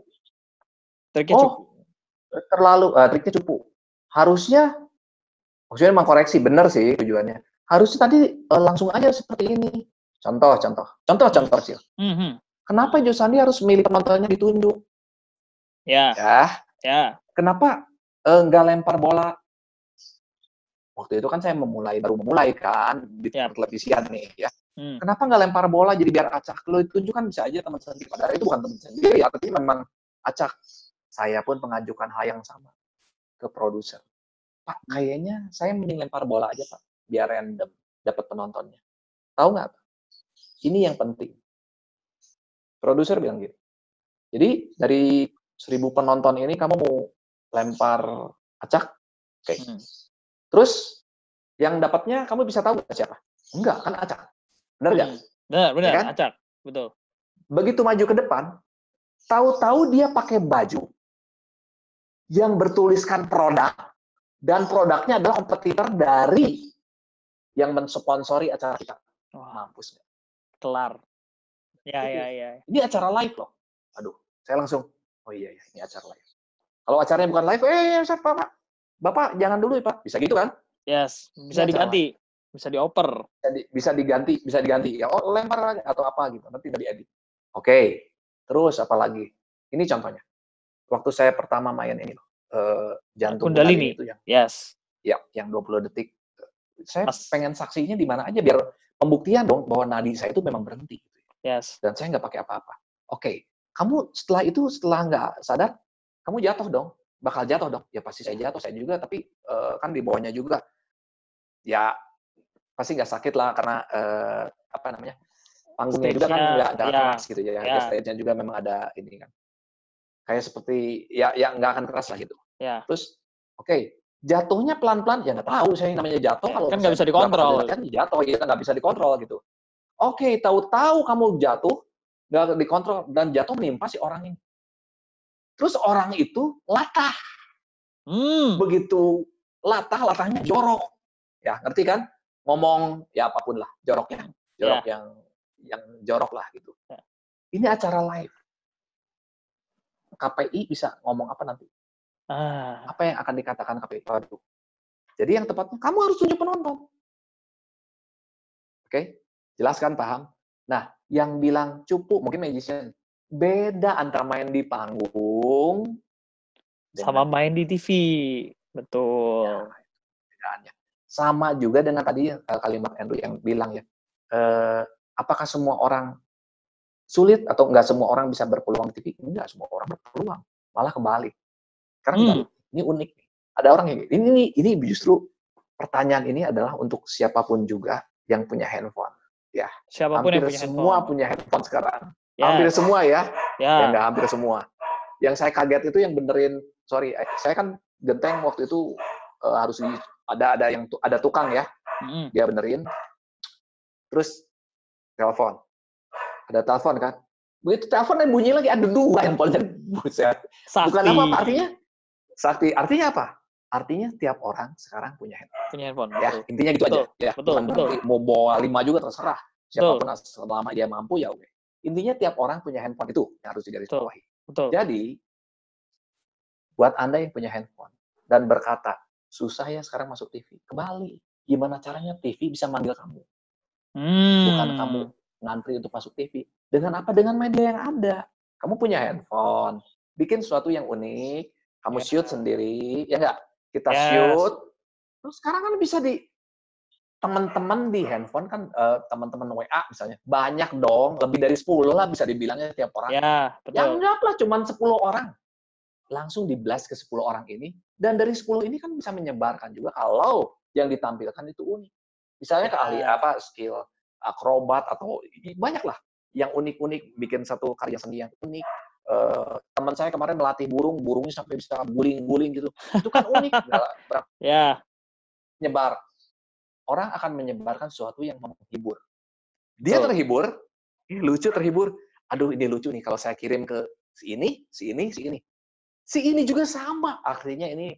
triknya cupu. Harusnya, maksudnya memang koreksi, benar sih tujuannya. Harusnya tadi langsung aja seperti ini. Contoh kecil. Kenapa Joe Sandi harus milih penontonnya ditunjuk? Ya. Kenapa nggak lempar bola? Waktu itu kan saya baru memulai kan di televisian nih ya. Kenapa nggak lempar bola jadi biar acak? Lo ditunjuk kan bisa aja teman sendiri. Padahal itu bukan teman sendiri ya, tapi memang acak. Saya pun mengajukan hal yang sama ke produser. Pak, kayaknya saya mending lempar bola aja, Pak. Biar random, dapat penontonnya. Tahu nggak? Ini yang penting. Produser bilang gitu. Jadi, dari 1.000 penonton ini kamu mau lempar acak? Oke. Terus, yang dapatnya kamu bisa tahu siapa? Enggak, kan acak. Benar nggak? Benar, ya kan? acak. Betul. Begitu maju ke depan, tahu-tahu dia pakai baju yang bertuliskan produk, dan produknya adalah kompetitor dari yang mensponsori acara kita. Mampus nggak? Kelar. Ya. Ini acara live loh. Aduh, saya langsung, oh iya, ini acara live. Kalau acaranya bukan live, Bapak jangan dulu ya Pak. Bisa gitu kan? Yes, bisa diganti. Bisa dioper. Bisa diganti. Ya, lempar aja atau apa gitu. Nanti dari edit. Oke. Terus apa lagi? Ini contohnya. Waktu saya pertama main ini loh. Jantung Kundalini itu yang. Yes. Ya, yang 20 detik. Saya pengen saksinya di mana aja biar pembuktian dong bahwa nadi saya itu memang berhenti. Yes. Dan saya nggak pakai apa-apa. Oke. Kamu setelah nggak sadar, kamu jatuh dong. Bakal jatuh dong. Ya pasti saya jatuh. Saya juga, tapi kan di bawahnya juga. Ya, pasti nggak sakit lah karena panggungnya juga kan nggak keras gitu ya. Stage-nya juga memang ada ini kan. Kayak seperti ya nggak akan keras lah gitu. Terus oke, jatuhnya pelan-pelan ya nggak tahu saya namanya jatuh kalau kan nggak bisa dikontrol. Kan jatuh ya nggak bisa dikontrol gitu. Oke, tahu-tahu kamu jatuh nggak dikontrol dan jatuh menimpa si orang ini. Terus orang itu latah. Begitu latahnya jorok. Ya, ngerti kan? Ngomong ya apapun lah, joroknya. Jorok yang jorok lah gitu. Ini acara live. KPI bisa ngomong apa nanti? Apa yang akan dikatakan KPI? Waduh. Jadi yang tepatnya, kamu harus tunjuk penonton. Oke? Jelaskan, paham? Nah, yang bilang cupu, mungkin magician. Beda antara main di panggung sama main di TV. Betul. Ya, sama juga dengan tadi kalimat Andrew yang bilang ya, apakah semua orang sulit atau enggak semua orang bisa berpeluang di TV? Enggak, semua orang berpeluang. Malah kebalik. Karena ini unik. Ada orang yang ini justru pertanyaan ini adalah untuk siapapun juga yang punya handphone. Ya, siapapun hampir semua punya handphone sekarang. Hampir semua ya. Ya enggak hampir semua. Yang saya kaget itu yang benerin, saya kan genteng waktu itu harus ada tukang ya. Dia benerin. Terus telepon. Ada telepon kan. Begitu teleponnya bunyi lagi, ada 2 handphonenya. Buset. Bukan apa artinya? Sakti. Artinya apa? Artinya tiap orang sekarang punya handphone. Ya, intinya gitu aja. Ya, bukan berarti mau bawa 5 juga terserah. Siapapun selama dia mampu ya oke. Intinya tiap orang punya handphone, itu yang harus digarisbawahi. Jadi, buat Anda yang punya handphone dan berkata, susah ya sekarang masuk TV. Kembali, gimana caranya TV bisa manggil kamu? Bukan kamu ngantri untuk masuk TV. Dengan apa? Dengan media yang ada. Kamu punya handphone, bikin sesuatu yang unik, kamu shoot sendiri, ya nggak? Kita shoot, terus sekarang kan bisa teman-teman di handphone kan, teman-teman WA misalnya, banyak dong, lebih dari 10 lah bisa dibilangnya tiap orang. Ya, betul. Ya anggaplah cuma 10 orang. Langsung di-blast ke 10 orang ini, dan dari 10 ini kan bisa menyebarkan juga kalau yang ditampilkan itu unik. Misalnya ke ahli skill akrobat atau banyak lah yang unik-unik, bikin satu karya seni yang unik. Teman saya kemarin melatih burungnya sampai bisa guling-guling gitu. Itu kan unik. Nyebar. Orang akan menyebarkan sesuatu yang menghibur. Dia terhibur, lucu terhibur. Aduh ini lucu nih kalau saya kirim ke si ini. Si ini juga sama. Akhirnya ini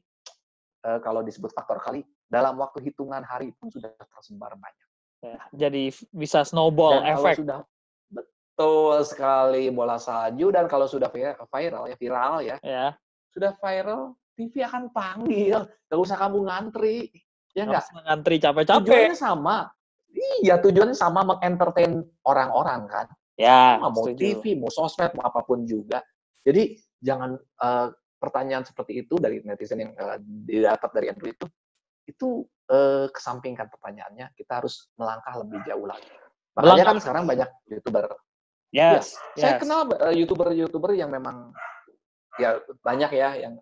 kalau disebut faktor kali, dalam waktu hitungan hari pun sudah tersebar banyak. Ya, jadi bisa snowball effect. Betul sekali, bola salju. Dan kalau sudah viral ya, sudah viral, TV akan panggil, nggak usah kamu ngantri, ya nggak? Ngantri capek-capek. Tujuannya sama. Iya, tujuannya sama mengentertain orang-orang kan. Ya, Sama, mau setuju. TV, mau sosmed, mau apapun juga. Jadi jangan pertanyaan seperti itu dari netizen yang didapat dari Andrew itu kesampingkan pertanyaannya. Kita harus melangkah lebih jauh lagi. Makanya kan sekarang banyak YouTuber. Yes, Saya kenal YouTuber yang memang ya banyak ya yang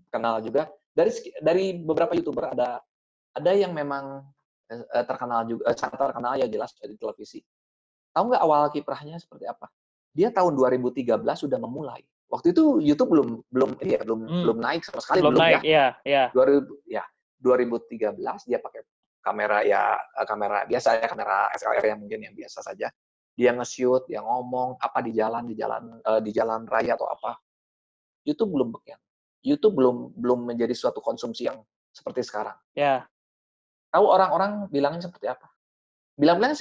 kenal juga. Dari beberapa YouTuber ada yang memang terkenal juga, sangat terkenal ya jelas di televisi. Tahu nggak awal kiprahnya seperti apa? Dia tahun 2013 sudah memulai. Waktu itu YouTube belum naik sama sekali, belum naik, ya. 2013 dia pakai kamera biasa ya, kamera SLR yang mungkin yang biasa saja. Dia nge-shoot, dia ngomong apa di jalan raya atau apa. YouTube belum menjadi suatu konsumsi yang seperti sekarang. Ya. Tahu orang-orang bilangnya seperti apa? Bilang-bilang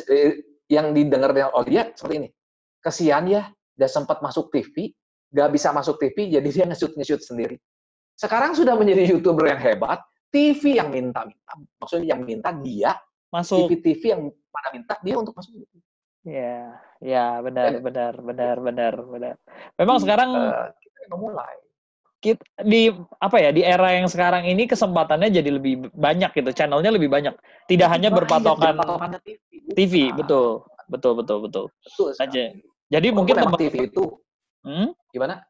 yang didengar oleh dia seperti ini. Kesian ya, dia sempat masuk TV, nggak bisa masuk TV, jadi dia nge-shoot sendiri. Sekarang sudah menjadi YouTuber yang hebat, TV yang minta-minta. Maksudnya yang minta dia, masuk. TV yang pada minta dia untuk masuk TV. Ya, benar. Memang sekarang kita memulai. Di era yang sekarang ini kesempatannya jadi lebih banyak gitu, channelnya lebih banyak. Tidak hanya berpatokan TV, betul aja. Jadi mungkin TV itu gimana?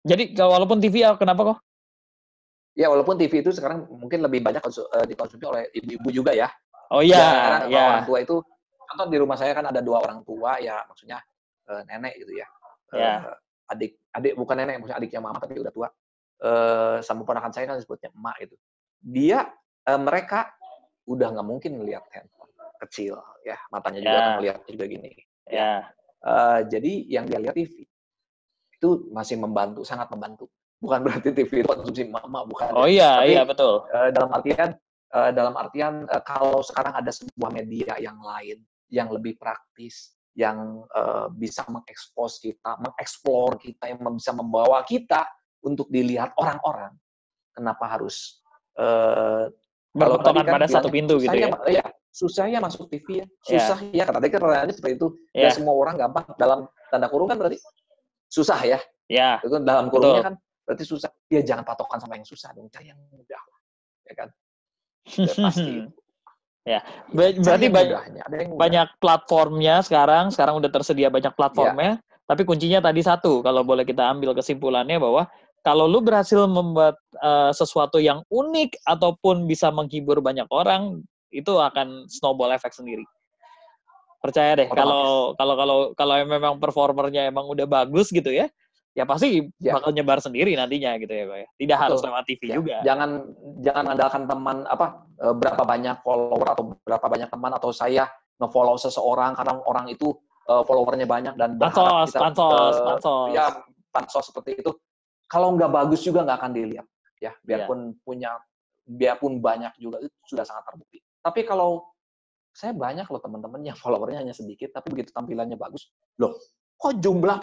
Jadi walaupun TV kenapa kok? Ya walaupun TV itu sekarang mungkin lebih banyak dikonsumsi oleh ibu-ibu juga ya. Oh iya, ya. Orang tua itu, contoh di rumah saya kan ada 2 orang tua ya, maksudnya nenek gitu ya. Adik bukan nenek, maksudnya adiknya mama tapi udah tua. Sama ponakan saya kan disebutnya emak gitu. Mereka udah nggak mungkin ngelihat handphone kecil ya, matanya juga kan ngelihat juga gini. Jadi yang dia lihat TV itu masih membantu, sangat membantu. Bukan berarti TV itu konsumsi mama, bukan. Oh iya, iya betul. Dalam artian kalau sekarang ada sebuah media yang lain yang lebih praktis, yang bisa mengeksplor kita, yang bisa membawa kita untuk dilihat orang-orang. Kenapa harus berpatokan pada satu pintu gitu ya? Susah ya masuk TV ya. Susah ya, kata tadi kan pertanyaannya seperti itu. Ya semua orang gampang, dalam tanda kurung kan berarti susah ya. Ya. Itu dalam kurungnya kan berarti susah. Ya jangan patokan sama yang susah dong, cari yang mudah lah. Ya kan? Udah pasti itu. Ya, berarti banyak platformnya sekarang udah tersedia banyak platformnya. Tapi kuncinya tadi satu, kalau boleh kita ambil kesimpulannya bahwa kalau lu berhasil membuat sesuatu yang unik ataupun bisa menghibur banyak orang, itu akan snowball effect sendiri. Percaya deh, kalau memang performernya emang udah bagus gitu ya pasti bakal nyebar sendiri nantinya gitu ya, Pak ya. Tidak harus lewat TV juga. Jangan andalkan teman berapa banyak follower atau berapa banyak teman atau saya nge-follow seseorang karena orang itu followernya banyak dan berharap pansos seperti itu. Kalau nggak bagus juga nggak akan dilihat ya, biarpun banyak juga itu sudah sangat terbukti. Tapi kalau saya banyak loh teman-teman yang followernya hanya sedikit tapi begitu tampilannya bagus, loh kok jumlah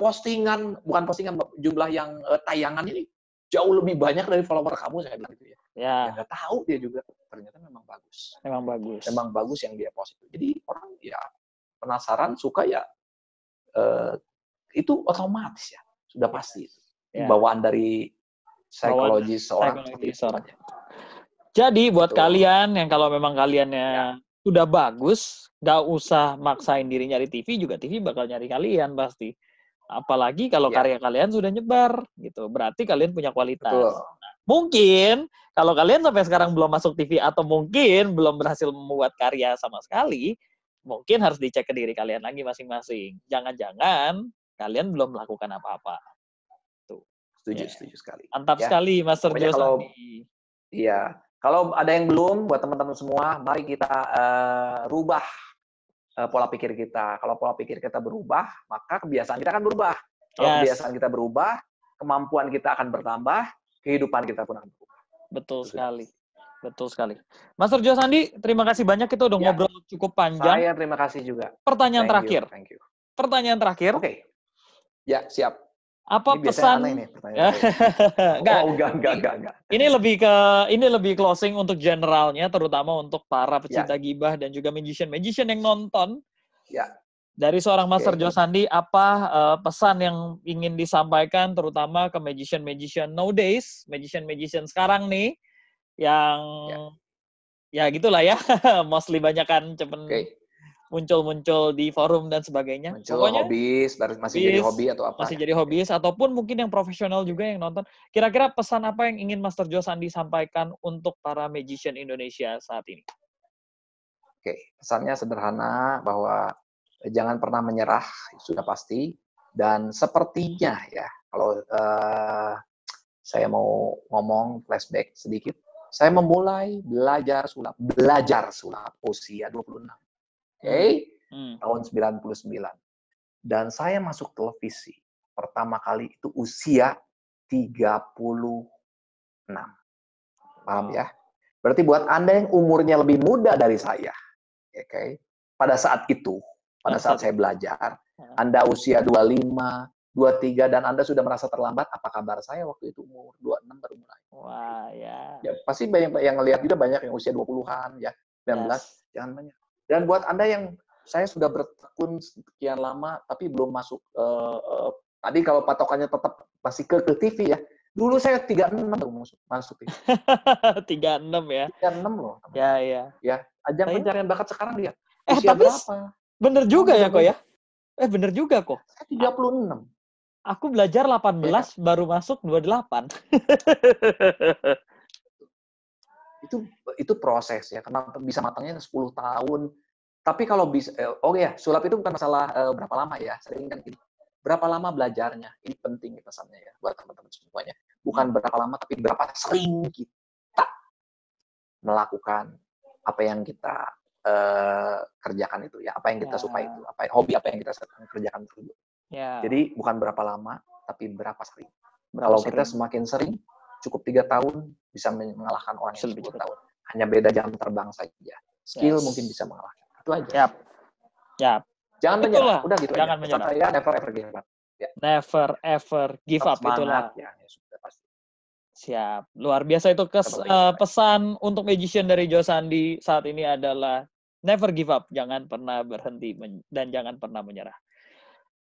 jumlah yang tayangan ini jauh lebih banyak dari follower kamu, saya bilang gitu ya. Ya nggak tahu dia juga ternyata memang bagus. Memang bagus yang dia post itu. Jadi orang ya penasaran, suka ya itu otomatis ya, sudah pasti itu. Bawaan dari psikologi seorang. Jadi buat kalian yang kalau memang kaliannya udah bagus, nggak usah maksain diri nyari TV, juga TV bakal nyari kalian pasti. Apalagi kalau karya kalian sudah nyebar, gitu. Berarti kalian punya kualitas. Nah, mungkin kalau kalian sampai sekarang belum masuk TV atau mungkin belum berhasil membuat karya sama sekali, mungkin harus dicek ke diri kalian lagi masing-masing. Jangan-jangan kalian belum melakukan apa-apa. Tuh. Setuju sekali. Mantap sekali, Master Jo Sandi. Iya. Kalau ada yang belum, buat teman-teman semua, mari kita rubah pola pikir kita. Kalau pola pikir kita berubah, maka kebiasaan kita akan berubah. Kalau kebiasaan kita berubah, kemampuan kita akan bertambah, kehidupan kita pun akan berubah. Betul sekali. Master Jo Sandi, terima kasih banyak. Kita udah ngobrol cukup panjang. Saya terima kasih juga. Pertanyaan terakhir. Thank you. Pertanyaan terakhir. Oke. Ya, siap. Apa Ini biasanya pesan? aneh nih pertanyaan saya. Enggak. Ini lebih closing untuk generalnya, terutama untuk para Ya, pecinta gibah dan juga magician yang nonton. ya. Dari seorang Master Oke. Josandi, apa pesan yang ingin disampaikan terutama ke magician nowadays, magician sekarang nih, yang ya gitulah ya, mostly banyak kan cuman Oke. muncul-muncul di forum dan sebagainya. Muncul Pokoknya hobis, masih jadi hobi atau apa masih ya? jadi hobis, ataupun mungkin yang profesional juga yang nonton. Kira-kira pesan apa yang ingin Master Josandi sampaikan untuk para magician Indonesia saat ini? Oke, pesannya sederhana bahwa jangan pernah menyerah, sudah pasti. Dan sepertinya ya, kalau saya mau ngomong flashback sedikit, saya memulai belajar sulap usia 26. Oke, tahun 99. Dan saya masuk televisi pertama kali itu usia 36. Paham ya? Berarti buat Anda yang umurnya lebih muda dari saya, oke, pada saat saya belajar, Anda usia 25, 23, dan Anda sudah merasa terlambat, apa kabar saya waktu itu umur 26 baru mulai. Wah, ya. Ya, pasti banyak yang ngelihat juga, banyak yang usia 20-an, ya, 19, jangan banyak. Dan buat Anda yang saya sudah bertekun sekian lama, tapi belum masuk, tadi kalau patokannya tetap masih ke TV ya, dulu saya 36 baru masuk TV. 36 ya? 36 loh. Ya. Ya, ajang pencarian bakat sekarang lihat. Usia Tapi berapa? Bener juga ya kok ya? Bener juga kok. Saya 36. Aku belajar 18, ya, baru masuk 28. itu proses ya, kenapa bisa matangnya 10 tahun. Tapi kalau bisa, sulap itu bukan masalah berapa lama ya, sering kan gitu. Berapa lama belajarnya, ini penting pesannya ya, buat teman-teman semuanya. Bukan berapa lama, tapi berapa sering kita melakukan apa yang kita kerjakan itu ya, apa yang kita suka itu, hobi apa yang kita kerjakan itu. Ya. Jadi bukan berapa lama, tapi berapa sering. Kalau kita semakin sering, cukup 3 tahun bisa mengalahkan orang yang 10 tahun. Hanya beda jam terbang saja. Skill mungkin bisa mengalahkan. Itu aja. Yap. Jangan menyerah. Udah gitu Jangan aja. Menyerah. Pesan saya never ever give up. Ya. Never ever give up. Itulah. Ya, sudah pasti. Siap. Luar biasa itu pesan untuk magician dari Josandi saat ini adalah never give up. Jangan pernah berhenti dan jangan pernah menyerah.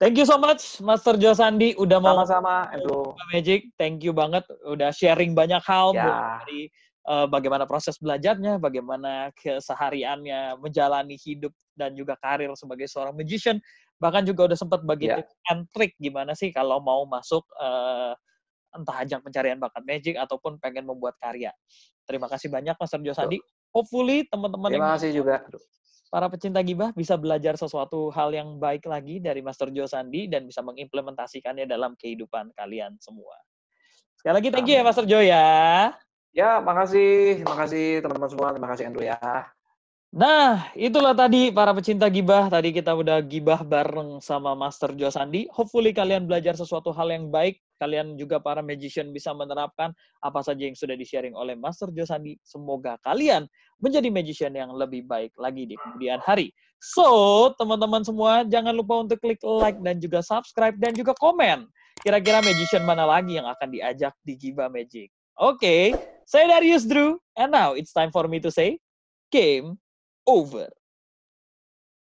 Thank you so much, Master Josandi, udah mau sama-sama, Andrew. Magic. Thank you banget, udah sharing banyak hal dari bagaimana proses belajarnya, bagaimana kesehariannya menjalani hidup dan juga karir sebagai seorang magician. Bahkan juga udah sempat bagi tips and trick gimana sih kalau mau masuk entah ajang pencarian bakat magic ataupun pengen membuat karya. Terima kasih banyak, Master Josandi. Hopefully teman-teman Terima kasih juga. Para pecinta gibah bisa belajar sesuatu hal yang baik lagi dari Master Josandi dan bisa mengimplementasikannya dalam kehidupan kalian semua. Sekali lagi thank you ya Master Jo ya. Ya, makasih teman-teman semua. Terima kasih Andrew ya. Nah, itulah tadi para pecinta gibah. Tadi kita udah gibah bareng sama Master Josandi. Hopefully kalian belajar sesuatu hal yang baik. Kalian juga para magician bisa menerapkan apa saja yang sudah di-sharing oleh Master Josandi. Semoga kalian menjadi magician yang lebih baik lagi di kemudian hari. So, teman-teman semua, jangan lupa untuk klik like dan juga subscribe dan juga komen. Kira-kira magician mana lagi yang akan diajak di Gibah Magic. Oke, saya Darius Drew. And now it's time for me to say, game over.